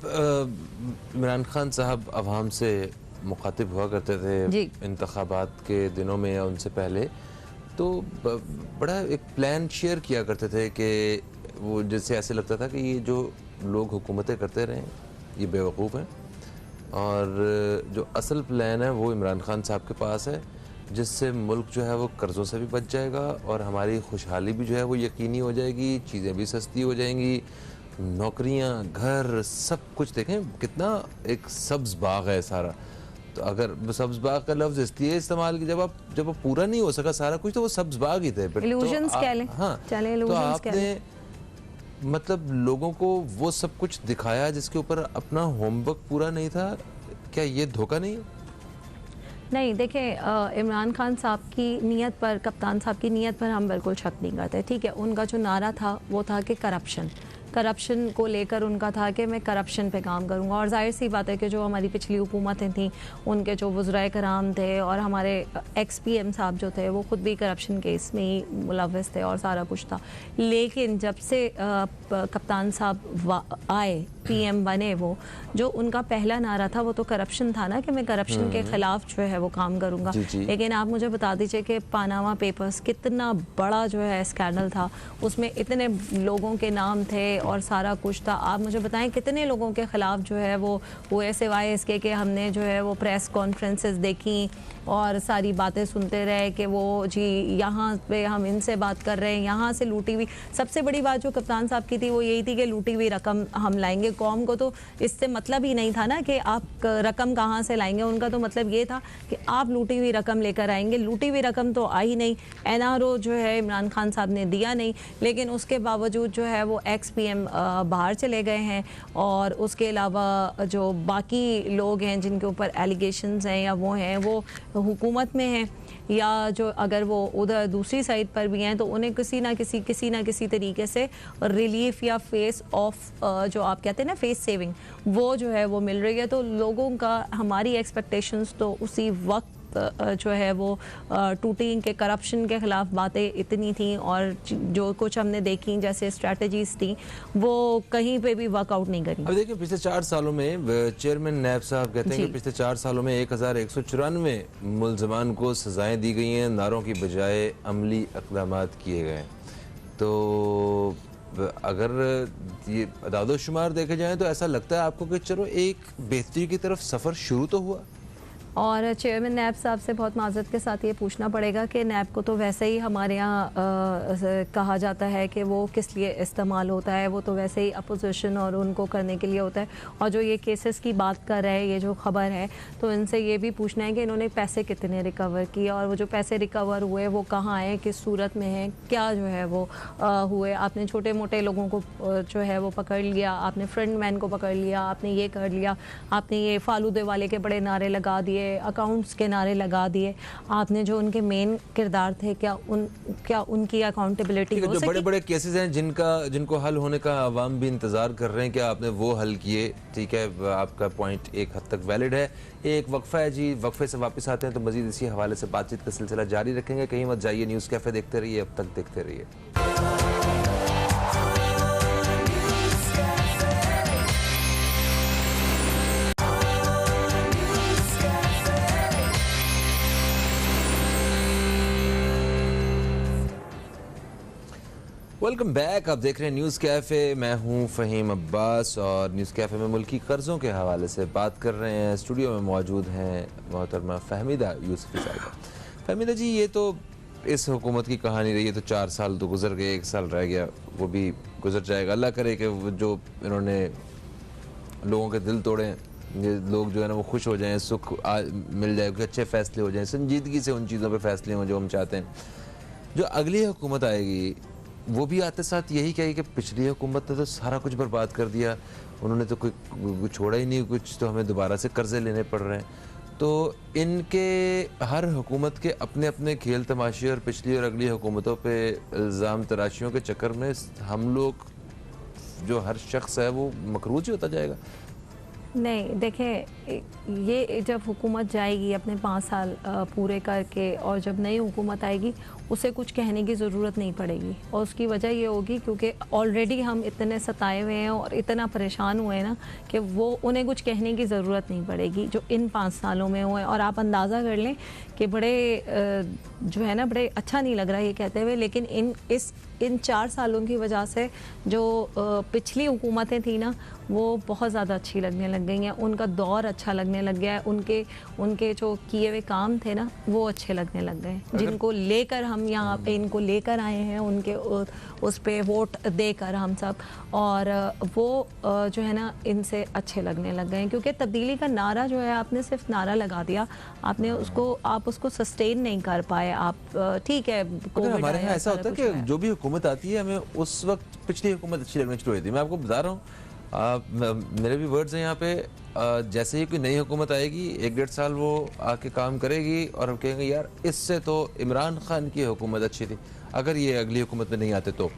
S1: इमरान खान साहब अवाम से मुखातिब हुआ करते थे इंतखाबात के दिनों में या उनसे पहले, तो बड़ा एक प्लान शेयर किया करते थे कि वो जैसे ऐसे लगता था कि ये जो लोग हुकूमतें करते रहे ये बेवकूफ़ हैं और जो असल प्लान है वो इमरान खान साहब के पास है, जिससे मुल्क जो है वो कर्ज़ों से भी बच जाएगा और हमारी खुशहाली भी जो है वो यकीनी हो जाएगी, चीज़ें भी सस्ती हो जाएंगी, नौकरियां, घर, सब कुछ। देखें कितना एक सब्ज़ बाग है सारा। तो अगर सब्ज़ बाग का लफ्ज़ इसलिए इस्तेमाल की जब वो पूरा नहीं हो सका सारा कुछ, तो वो सब्ज़ बाग ही थे।
S3: हाँ,
S1: तो आपने मतलब लोगों को वो सब कुछ दिखाया जिसके ऊपर अपना होमवर्क पूरा नहीं था। क्या ये धोखा नहीं है?
S3: नहीं, देखें इमरान खान साहब की नीयत पर, कप्तान साहब की नीयत पर हम बिल्कुल शक नहीं करते, ठीक है। उनका जो नारा था वो था कि करप्शन को लेकर उनका था कि मैं करप्शन पे काम करूंगा। और जाहिर सी बात है कि जो हमारी पिछली हुकूमतें थीं उनके जो वज़राए कराम थे और हमारे XPM साहब जो थे वो ख़ुद भी करप्शन केस में ही मुलव्वस थे और सारा कुछ था। लेकिन जब से कप्तान साहब आए, PM बने, वो जो उनका पहला नारा था वो तो करप्शन था ना, कि मैं करप्शन के ख़िलाफ़ जो है वो काम करूँगा। लेकिन आप मुझे बता दीजिए कि पानामा पेपर्स कितना बड़ा जो है स्कैंडल था, उसमें इतने लोगों के नाम थे और सारा कुछ था। आप मुझे बताएं कितने लोगों के ख़िलाफ़ जो है वो हुए, सिवाय इसके कि हमने जो है वो प्रेस कॉन्फ्रेंसेस देखी और सारी बातें सुनते रहे कि वो जी यहाँ पे हम इनसे बात कर रहे हैं, यहाँ से लूटी हुई। सबसे बड़ी बात जो कप्तान साहब की थी वो यही थी कि लूटी हुई रकम हम लाएंगे। कौम को तो इससे मतलब ही नहीं था ना कि आप रकम कहाँ से लाएंगे, उनका तो मतलब ये था कि आप लूटी हुई रकम लेकर आएंगे। लूटी हुई रकम तो आई नहीं, NRO जो है इमरान खान साहब ने दिया नहीं, लेकिन उसके बावजूद जो है वो XPM बाहर चले गए हैं। और उसके अलावा जो बाकी लोग हैं जिनके ऊपर एलिगेशंस हैं या वो हैं वो हुकूमत में हैं, या जो अगर वो उधर दूसरी साइड पर भी हैं तो उन्हें किसी ना किसी तरीके से रिलीफ या फेस ऑफ जो आप कहते हैं ना फेस सेविंग, वो जो है वो मिल रही है। तो लोगों का, हमारी एक्सपेक्टेशंस तो उसी वक्त जो है वो टूटी कि करप्शन के ख़िलाफ़ बातें इतनी थी और जो कुछ हमने देखी जैसे स्ट्रेटजीज थी वो कहीं पे भी वर्कआउट नहीं करी।
S1: अब देखिए पिछले 4 सालों में चेयरमैन नैब साहब कहते हैं कि पिछले 4 सालों में 1194 मुलजमान को सजाएं दी गई हैं, नारों की बजाय अमली इक़दामात किए गए। तो अगर ये अदाद-ओ-शुमार देखे जाएँ तो ऐसा लगता है आपको कि चलो एक बेहतरी की तरफ सफ़र शुरू तो हुआ।
S3: और चेयरमैन नैब साहब से बहुत माजरत के साथ ये पूछना पड़ेगा कि नैब को तो वैसे ही हमारे यहाँ कहा जाता है कि वो किस लिए इस्तेमाल होता है, वो तो वैसे ही अपोजिशन और उनको करने के लिए होता है। और जो ये केसेस की बात कर रहे हैं, ये जो खबर है, तो इनसे ये भी पूछना है कि इन्होंने पैसे कितने रिकवर किए और वो जो पैसे रिकवर हुए वो कहाँ आए, किस सूरत में है, क्या जो है वो हुए। आपने छोटे मोटे लोगों को जो है वो पकड़ लिया, आपने फ्रंट मैन को पकड़ लिया, आपने ये कर लिया, आपने ये फालूदे वाले के बड़े नारे लगा दिए, अकाउंट्स के नारे लगा दिए, आपने जो उनके मेन किरदार थे क्या उनकी अकाउंटेबिलिटी हो सके?
S1: जो बड़े बड़े केसेस हैं जिनको हल होने का आवाम भी इंतजार कर रहे हैं, क्या आपने वो हल किए? ठीक है, आपका पॉइंट एक हद तक वैलिड है। एक वक्फा है जी, वक्फे से वापस आते हैं तो मजीद इसी हवाले से बातचीत का सिलसिला जारी रखेंगे। कहीं मत जाइए, न्यूज़ कैफे देखते रहिए, अब तक देखते रहिए। वेलकम बैक, आप देख रहे हैं न्यूज़ कैफ़े। मैं हूं फ़हीम अब्बास और न्यूज़ कैफ़े में मुल्की कर्ज़ों के हवाले से बात कर रहे हैं। स्टूडियो में मौजूद हैं मोहतरमा फहमीदा यूसुफ़ी साहिबा। फहमीदा जी, ये तो इस हुकूमत की कहानी रही है, तो 4 साल तो गुजर गए, 1 साल रह गया, वो भी गुजर जाएगा। अल्लाह करे कि जो इन्होंने लोगों के दिल तोड़े, ये लोग जो है ना वो खुश हो जाएँ, सुख मिल जाए, अच्छे फ़ैसले हो जाएँ, संजीदगी से उन चीज़ों पर फ़ैसले हों जो हम चाहते हैं। जो अगली हुकूमत आएगी वो भी आते साथ यही कहेगी कि पिछली हुकूमत ने तो सारा कुछ बर्बाद कर दिया, उन्होंने तो कोई छोड़ा ही नहीं कुछ, तो हमें दोबारा से कर्जे लेने पड़ रहे हैं। तो इनके हर हुकूमत के अपने अपने खेल तमाशे और पिछली और अगली हुकूमतों पे इल्ज़ाम तराशियों के चक्कर में हम लोग, जो हर शख्स है वो मकरूज ही होता जाएगा।
S3: नहीं, देखें, ये जब हुकूमत जाएगी अपने 5 साल पूरे करके, और जब नई हुकूमत आएगी उसे कुछ कहने की ज़रूरत नहीं पड़ेगी। और उसकी वजह ये होगी क्योंकि ऑलरेडी हम इतने सताए हुए हैं और इतना परेशान हुए हैं ना कि वो उन्हें कुछ कहने की ज़रूरत नहीं पड़ेगी जो इन 5 सालों में हुए। और आप अंदाज़ा कर लें कि बड़े जो है ना, बड़े अच्छा नहीं लग रहा ये कहते हुए, लेकिन इन 4 सालों की वजह से जो पिछली हुकूमतें थी ना वो बहुत ज़्यादा अच्छी लगने लग गई हैं, उनका दौर अच्छा लगने लग गया है, उनके जो किए हुए काम थे ना वो अच्छे लगने लग गए, जिनको लेकर हम यहाँ पे इनको लेकर आए हैं, उनके उस पे वोट देकर हम सब, और वो जो है ना इनसे अच्छे लगने लग गए हैं। क्योंकि तब्दीली का नारा जो है, आपने सिर्फ नारा लगा दिया, आप उसको सस्टेन नहीं कर पाए। आप ठीक है,
S1: हमारे यहाँ ऐसा होता है कि जो भी हुकूमत आती है हमें उस वक्त पिछली हुकूमत अच्छी लगनी शुरू हुई थी। मैं आपको बता रहा हूँ, मेरे भी वर्ड्स हैं यहाँ पे, जैसे ही कोई नई हुकूमत आएगी 1-1.5 साल वो आके काम करेगी और हम कहेंगे यार इससे तो इमरान खान की हुकूमत अच्छी थी, अगर ये अगली हुकूमत में नहीं आते तो।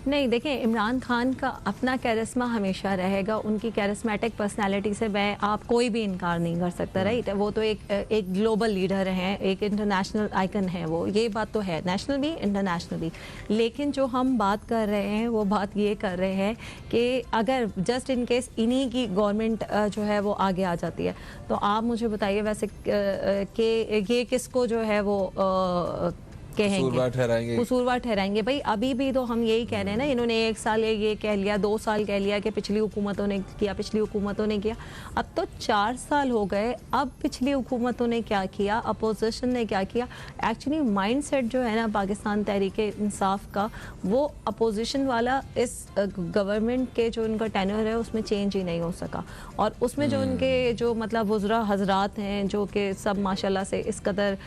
S3: नहीं, देखें, इमरान खान का अपना कैरिस्मा हमेशा रहेगा, उनकी कैरिस्मेटिक पर्सनालिटी से आप कोई भी इनकार नहीं कर सकता, राइट। वो तो एक ग्लोबल लीडर हैं, एक इंटरनेशनल आइकन है वो, ये बात तो है, नेशनल भी इंटरनेशनल भी। लेकिन जो हम बात कर रहे हैं वो बात ये कर रहे हैं कि अगर जस्ट इन केस इन्हीं की गवर्नमेंट जो है वो आगे आ जाती है, तो आप मुझे बताइए वैसे कि ये किसको जो है वो कसूरवार ठहराएंगे। भाई अभी भी तो हम यही कह रहे हैं ना, इन्होंने 1 साल ये कह लिया, 2 साल कह लिया कि पिछली हुकूमतों ने किया, अब तो 4 साल हो गए। अब पिछली हुकूमतों ने क्या किया, अपोजिशन ने क्या किया? एक्चुअली माइंडसेट जो है ना पाकिस्तान तहरीक इंसाफ का, वो अपोजिशन वाला इस गवर्नमेंट के जो उनका टेन्योर है उसमें चेंज ही नहीं हो सका। और उसमें जो उनके जो मतलब वज़रा हजरात हैं, जो कि सब माशाल्लाह से इस कदर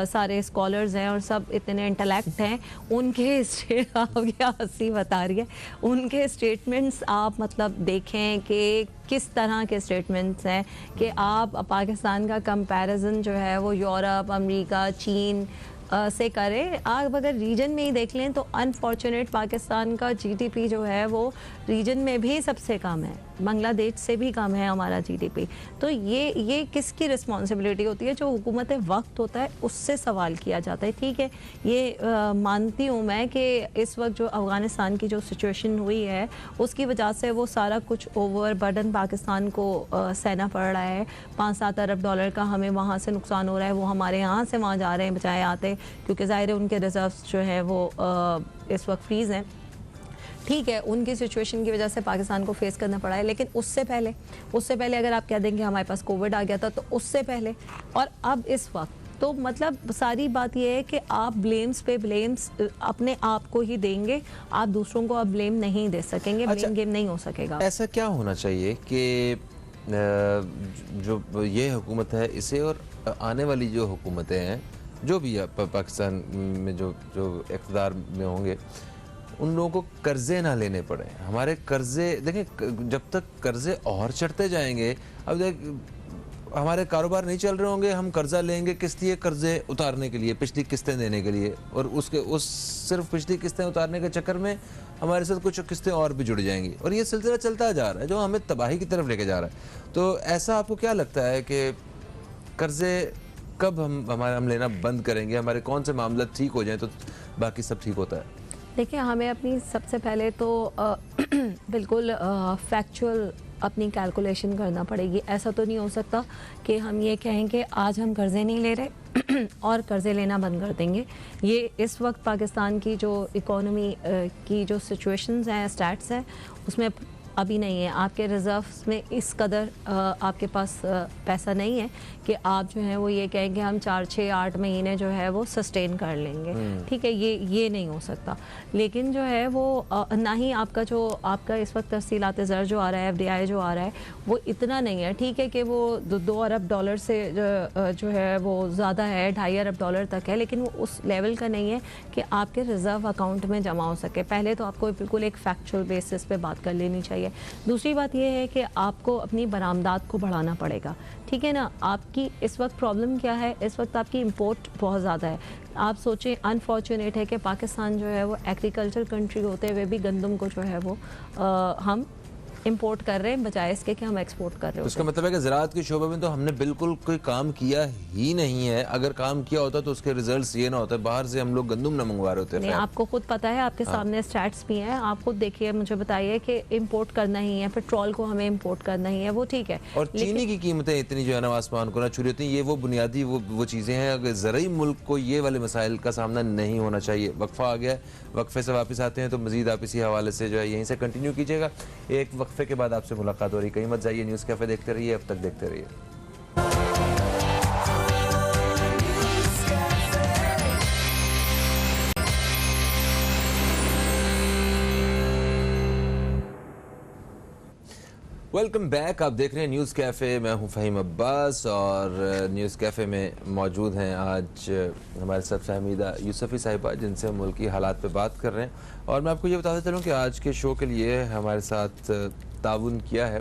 S3: सारे स्कॉलर्स हैं और सब इतने इंटेलेक्ट हैं, उनके आप क्या हंसी बता रही है, उनके स्टेटमेंट्स आप मतलब देखें कि किस तरह के स्टेटमेंट्स हैं कि आप पाकिस्तान का कंपैरिजन जो है वो यूरोप, अमेरिका, चीन से करें। आप अगर रीजन में ही देख लें तो अनफॉर्चुनेट पाकिस्तान का जीडीपी जो है वो रीजन में भी सबसे कम है, बांग्लादेश से भी कम है हमारा जीडीपी। तो ये किसकी रिस्पॉन्सिबिलिटी होती है? जो हुकूमत वक्त होता है उससे सवाल किया जाता है। ठीक है, ये मानती हूँ मैं कि इस वक्त जो अफ़गानिस्तान की जो सिचुएशन हुई है उसकी वजह से वो सारा कुछ ओवर बर्डन पाकिस्तान को सहना पड़ रहा है। 5-7 अरब डॉलर का हमें वहाँ से नुकसान हो रहा है, वो हमारे यहाँ से वहाँ जा रहे हैं बचाए आते, क्योंकि ज़ाहिर है उनके रिजर्व्स जो है वो इस वक्त फ्रीज़ हैं। ठीक है, उनकी सिचुएशन की वजह से पाकिस्तान को फेस करना पड़ा है, लेकिन उससे पहले अगर आप कह देंगे हमारे पास कोविड आ गया था, तो उससे पहले और अब इस वक्त, तो मतलब सारी बात यह है कि आप ब्लेम्स अपने आप को ही देंगे, आप दूसरों को आप ब्लेम नहीं दे सकेंगे।
S1: अच्छा,
S3: ब्लेम गेम नहीं हो सकेगा।
S1: ऐसा क्या होना चाहिए कि जो ये हुकूमत है इसे और आने वाली जो हुकूमतें हैं, जो भी है पाकिस्तान में जो इक़्तिदार में होंगे, उन लोगों को कर्जे ना लेने पड़े। हमारे कर्जे देखें, जब तक कर्जे और चढ़ते जाएंगे, अब देख हमारे कारोबार नहीं चल रहे होंगे, हम कर्जा लेंगे किस लिए? कर्जे उतारने के लिए, पिछली किस्तें देने के लिए, और सिर्फ पिछली किस्तें उतारने के चक्कर में हमारे साथ कुछ किस्तें और भी जुड़ जाएंगी, और ये सिलसिला चलता जा रहा है जो हमें तबाही की तरफ लेके जा रहा है। तो ऐसा आपको क्या लगता है कि कर्जे कब हम लेना बंद करेंगे? हमारे कौन से मामला ठीक हो जाए तो बाकी सब ठीक होता है?
S3: देखिए, हमें अपनी सबसे पहले तो बिल्कुल फैक्चुअल अपनी कैलकुलेशन करना पड़ेगी। ऐसा तो नहीं हो सकता कि हम ये कहें कि आज हम कर्ज़े नहीं ले रहे और कर्ज़े लेना बंद कर देंगे। ये इस वक्त पाकिस्तान की जो इकोनॉमी की जो सिचुएशंस हैं, स्टैट्स हैं, उसमें अभी नहीं है। आपके रिज़र्व्स में इस कदर आपके पास पैसा नहीं है कि आप जो है वो ये कहें कि हम 4, 6, 8 महीने जो है वो सस्टेन कर लेंगे। ठीक है, ये नहीं हो सकता। लेकिन जो है वो ना ही आपका इस वक्त तरसीलात ज़र जो आ रहा है, FDI जो आ रहा है, वो इतना नहीं है। ठीक है कि वो 2 अरब डॉलर से जो है वो ज़्यादा है, 2.5 अरब डॉलर तक है, लेकिन वो उस लेवल का नहीं है कि आपके रिज़र्व अकाउंट में जमा हो सके। पहले तो आपको बिल्कुल एक फैक्चुअल बेसिस पे बात कर लेनी चाहिए। दूसरी बात यह है कि आपको अपनी बरामदात को बढ़ाना पड़ेगा। ठीक है ना? आपकी इस वक्त प्रॉब्लम क्या है? इस वक्त आपकी इंपोर्ट बहुत ज़्यादा है। आप सोचें, अनफॉर्चुनेट है कि पाकिस्तान जो है वो एग्रीकल्चर कंट्री होते हुए भी गंदम को जो है वो हम इंपोर्ट कर रहे हैं बजाय इसके कि हम एक्सपोर्ट कर रहे हैं।
S1: उसका मतलब है कि ज़राअत के शोबे में तो हमने बिल्कुल कोई काम किया ही नहीं है। अगर काम किया होता तो उसके रिजल्ट्स ये ना होते, बाहर से हम लोग गंदम ना मंगवा रहे होते।
S3: नहीं, आपको खुद पता है, आपके सामने स्टैट्स भी हैं, आप खुद देखिए, मुझे बताइए कि इंपोर्ट करना ही है, पेट्रोल को हमें इंपोर्ट करना ही है, वो ठीक है।
S1: और चीनी की कीमतें इतनी जो है ना आसमान को ना छू रही होती हैं। ये वो बुनियादी वो चीज़ें हैं। अगर ज़रूरी मुल्क को ये वाले मसाइल का सामना नहीं होना चाहिए। वक्फा आ गया, वक्फे से वापस आते हैं तो मज़ीद आप इसी हवाले से जो है यहीं से कंटिन्यू कीजिएगा। एक वक्फे के बाद आपसे मुलाकात हो रही, कहीं मत जाइए, न्यूज़ कैफ़े देखते रहिए, अब तक देखते रहिए। वेलकम बैक, आप देख रहे हैं न्यूज़ कैफ़े। मैं हूं फ़हीम अब्बास और न्यूज़ कैफ़े में मौजूद हैं आज हमारे साथ फहमीदा यूसुफ़ी साहिबा, जिनसे मुल्क की हालात पे बात कर रहे हैं। और मैं आपको ये बताता चलूँ कि आज के शो के लिए हमारे साथ ताउन किया है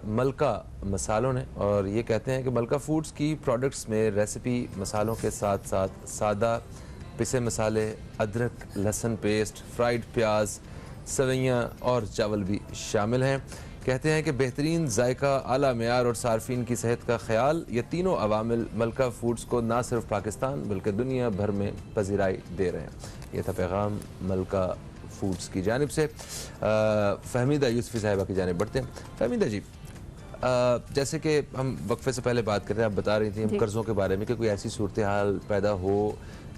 S1: मलका मसालों ने, और ये कहते हैं कि मलका फूड्स की प्रोडक्ट्स में रेसिपी मसालों के साथ साथ सादा पिसे मसाले, अदरक, लहसुन पेस्ट, फ्राइड प्याज, सवैयाँ और चावल भी शामिल हैं। कहते हैं कि बेहतरीन जायका, आला मेयार और सार्फिन की सेहत का ख्याल, ये तीनों अवामिल मलका फूड्स को ना सिर्फ पाकिस्तान बल्कि दुनिया भर में पजीराई दे रहे हैं। ये था पैगाम मलका फूड्स की जानिब से। फहमीदा यूसुफ़ी साहिबा की जानिब बढ़ते हैं। फहमीदा जी, जैसे कि हम वक्फे से पहले बात कर रहे हैं, आप बता रही थी हम कर्ज़ों के बारे में कि कोई ऐसी सूरत हाल पैदा हो,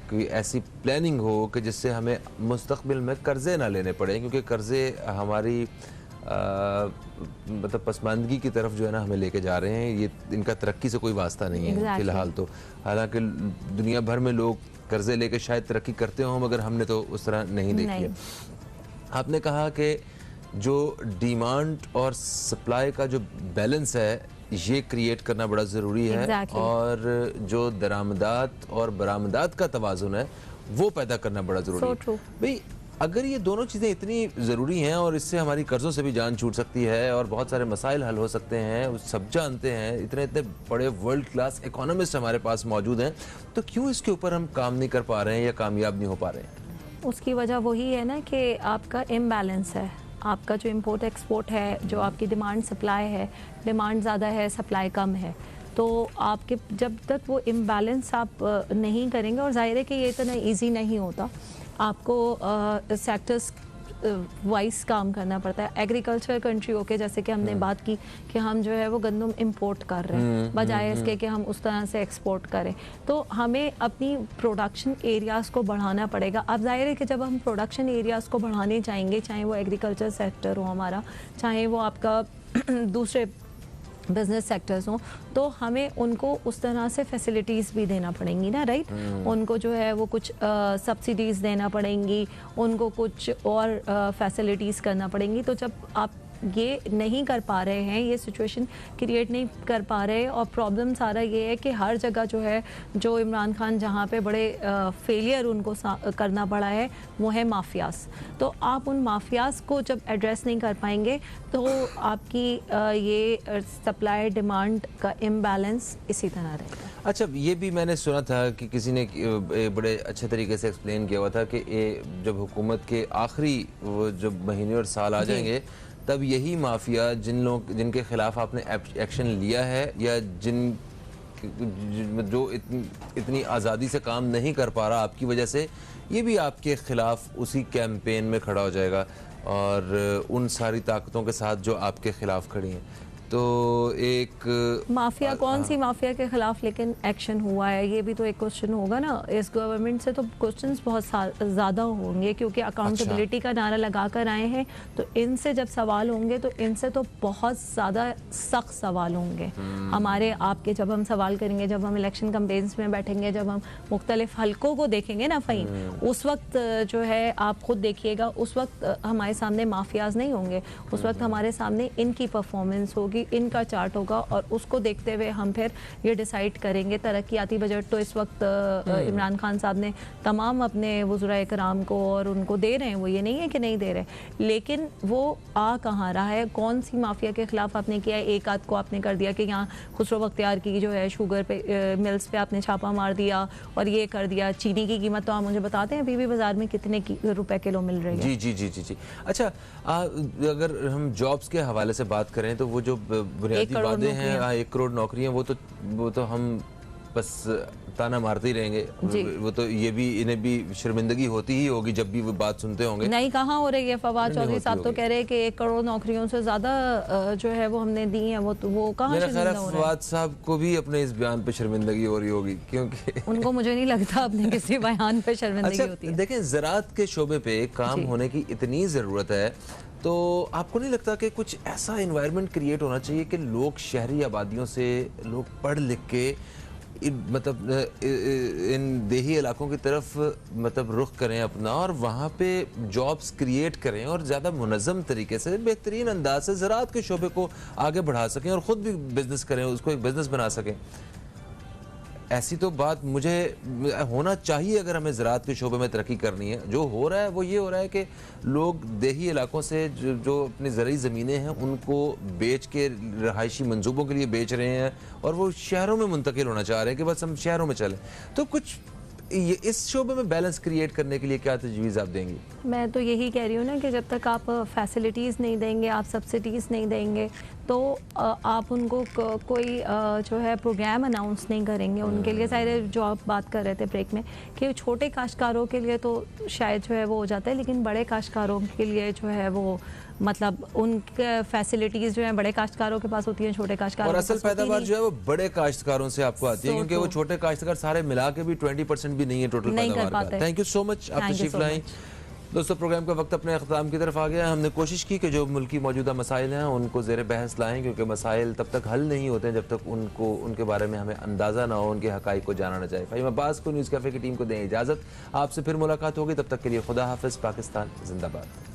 S1: कोई ऐसी प्लानिंग हो कि जिससे हमें मुस्तक़बिल में कर्ज़े ना लेने पड़े, क्योंकि कर्ज़े हमारी मतलब पसमानदगी की तरफ जो है ना हमें लेके जा रहे हैं। ये इनका तरक्की से कोई वास्ता नहीं है फ़िलहाल तो। हालांकि दुनिया भर में लोग कर्ज़े लेके शायद तरक्की करते हों, मगर हमने तो उस तरह नहीं देखी है। आपने कहा कि जो डिमांड और सप्लाई का जो बैलेंस है ये क्रिएट करना बड़ा ज़रूरी है, और जो दरामदात और बरामदात का तवाज़ुन है वो पैदा करना बड़ा ज़रूरी है। भाई, अगर ये दोनों चीज़ें इतनी ज़रूरी हैं और इससे हमारी कर्ज़ों से भी जान छूट सकती है और बहुत सारे मसाइल हल हो सकते हैं, सब जानते हैं, इतने इतने बड़े वर्ल्ड क्लास इकोनॉमिस्ट हमारे पास मौजूद हैं, तो क्यों इसके ऊपर हम काम नहीं कर पा रहे हैं या कामयाब नहीं हो पा रहे हैं?
S3: उसकी वजह वही है ना कि आपका इम्बैलेंस है। आपका जो इंपोर्ट एक्सपोर्ट है, जो आपकी डिमांड सप्लाई है, डिमांड ज़्यादा है, सप्लाई कम है, तो आपके जब तक वो इम्बैलेंस आप नहीं करेंगे, और जाहिर है कि ये इतना ईजी नहीं होता। आपको सेक्टर्स वाइज काम करना पड़ता है। एग्रीकल्चर कंट्री होके जैसे कि हमने बात की कि हम जो है वो गंदम इंपोर्ट कर रहे हैं बजाय इसके कि हम उस तरह से एक्सपोर्ट करें, तो हमें अपनी प्रोडक्शन एरियाज़ को बढ़ाना पड़ेगा। अब जाहिर है कि जब हम प्रोडक्शन एरियाज़ को बढ़ाने चाहेंगे, चाहे वो एग्रीकल्चर सेक्टर हो हमारा, चाहे वो आपका दूसरे बिजनेस सेक्टर्स हों, तो हमें उनको उस तरह से फैसिलिटीज़ भी देना पड़ेंगी ना, राइट। उनको जो है वो कुछ सब्सिडीज़ देना पड़ेंगी, उनको कुछ और फैसिलिटीज़ करना पड़ेंगी। तो जब आप ये नहीं कर पा रहे हैं, ये सिचुएशन क्रिएट नहीं कर पा रहे, और प्रॉब्लम सारा ये है कि हर जगह जो है, जो इमरान खान जहाँ पे बड़े फेलियर उनको करना पड़ा है वो है माफियाज। तो आप उन माफियाज को जब एड्रेस नहीं कर पाएंगे तो आपकी ये सप्लाई डिमांड का इम्बैलेंस इसी तरह रहेगा।
S1: अच्छा, ये भी मैंने सुना था कि किसी ने बड़े अच्छे तरीके से एक्सप्लेन किया हुआ था कि जब हुकूमत के आखिरी जब महीने और साल आ जाएंगे तब यही माफिया जिनके खिलाफ आपने एक्शन लिया है या जो इतनी आज़ादी से काम नहीं कर पा रहा आपकी वजह से, ये भी आपके खिलाफ उसी कैंपेन में खड़ा हो जाएगा और उन सारी ताकतों के साथ जो आपके खिलाफ खड़ी हैं। तो एक
S3: माफिया कौन सी माफिया के खिलाफ लेकिन एक्शन हुआ है, ये भी तो एक क्वेश्चन होगा ना। इस गवर्नमेंट से तो क्वेश्चंस बहुत ज़्यादा होंगे क्योंकि अकाउंटेबिलिटी का नारा लगा कर आए हैं, तो इनसे जब सवाल होंगे तो इनसे तो बहुत ज़्यादा सख्त सवाल होंगे हमारे आपके। जब हम सवाल करेंगे, जब हम इलेक्शन कैंपेन्स में बैठेंगे, जब हम मुख्तलिफ हलकों को देखेंगे ना फ़हीम, उस वक्त जो है आप खुद देखिएगा, उस वक्त हमारे सामने माफियाज नहीं होंगे, उस वक्त हमारे सामने इनकी परफॉर्मेंस होगी, इनका चार्ट होगा, और उसको देखते हुए हम फिर ये डिसाइड करेंगे। तरक्याती बजट तो इस वक्त इमरान खान साहब ने तमाम अपने वज़राए कराम को और उनको दे रहे हैं, वो ये नहीं है कि नहीं दे रहे, लेकिन वो आ कहाँ रहा है, कौन सी माफिया के खिलाफ आपने किया है। एक आध को आपने कर दिया कि यहाँ खुसरो बख्तियार की जो है शुगर पे मिल्स पे आपने छापा मार दिया और ये कर दिया। चीनी की कीमत तो आप मुझे बताते हैं अभी बाजार में कितने रुपए किलो मिल रही है।
S1: जी जी जी जी जी। अच्छा, अगर हम जॉब्स के हवाले से बात करें तो वो जो बुनियादी वादे हैं, 1 करोड़ नौकरियां, वो तो हम बस ताना मारते ही रहेंगे। वो तो ये भी, इन्हें भी शर्मिंदगी होती ही होगी जब भी वो बात सुनते होंगे।
S3: नहीं, कहाँ हो रही है। फवाद चौधरी साहब तो कह रहे हैं कि 1 करोड़ नौकरियों से ज्यादा जो है वो हमने दी है, वो कहाँ शर्मिंदा हो रहा है।
S1: फवाद साहब को भी अपने इस बयान पे शर्मिंदगी हो रही होगी क्योंकि
S3: उनको मुझे नहीं लगता अपने किसी बयान पे शर्मिंदगी होती है।
S1: देखें, ज़राअत के शोबे पे काम होने की इतनी ज़रूरत है, तो आपको नहीं लगता कि कुछ ऐसा एनवायरनमेंट क्रिएट होना चाहिए कि लोग शहरी आबादियों से, लोग पढ़ लिख के मतलब इन देही इलाकों की तरफ मतलब रुख करें अपना, और वहाँ पे जॉब्स क्रिएट करें और ज़्यादा मुनज़्ज़म तरीके से, बेहतरीन अंदाज से ज़राअत के शोबे को आगे बढ़ा सकें और ख़ुद भी बिज़नेस करें, उसको एक बिज़नेस बना सकें। ऐसी तो बात मुझे होना चाहिए अगर हमें ज़राअत के शोबे में तरक्की करनी है। जो हो रहा है वो ये हो रहा है कि लोग देही इलाकों से जो अपनी ज़रूरी ज़मीनें हैं उनको बेच के रहायशी मंसूबों के लिए बेच रहे हैं और वो शहरों में मुंतकिल होना चाह रहे हैं कि बस हम शहरों में चलें। तो कुछ इस शोबे में बैलेंस क्रिएट करने के लिए क्या तजवीज़ आप देंगी?
S3: मैं तो यही कह रही हूँ ना कि जब तक आप फैसिलिटीज़ नहीं देंगे, आप सब्सिडीज़ नहीं देंगे, तो आप उनको कोई जो है प्रोग्राम अनाउंस नहीं करेंगे उनके लिए। सारे जो आप बात कर रहे थे ब्रेक में कि छोटे काश्तकारों के लिए तो शायद जो है वो हो जाता है, लेकिन बड़े काश्तकारों के लिए जो है वो मतलब उनके फैसिलिटीज़ जो है बड़े काश्तकारों के पास होती हैं, छोटे काश्तकारों
S1: और असल पैदावार जो है वो बड़े काश्तकारों से आपको आती है, क्योंकि वो छोटे काश्तकार सारे मिला के भी 20% भी नहीं है टोटल पैदावार का। थैंक यू सो मच, आप तशरीफ लाई। दोस्तों, प्रोग्राम का वक्त अपने अख्ताम की तरफ आ गया। हमने कोशिश की कि जो मुल्की मौजूदा मसाइल हैं उनको ज़ेर बहस लाएँ, क्योंकि मसाइल तब तक हल नहीं होते हैं जब तक उनके बारे में हमें अंदाज़ा ना हो, उनके हक़ाइक़ को जाना ना जाए। फ़हीम अब्बास को न्यूज़ कैफ़े की टीम को दें इजाज़त। आपसे फिर मुलाकात होगी, तब तक के लिए खुदा हाफ़िज़। पाकिस्तान जिंदाबाद।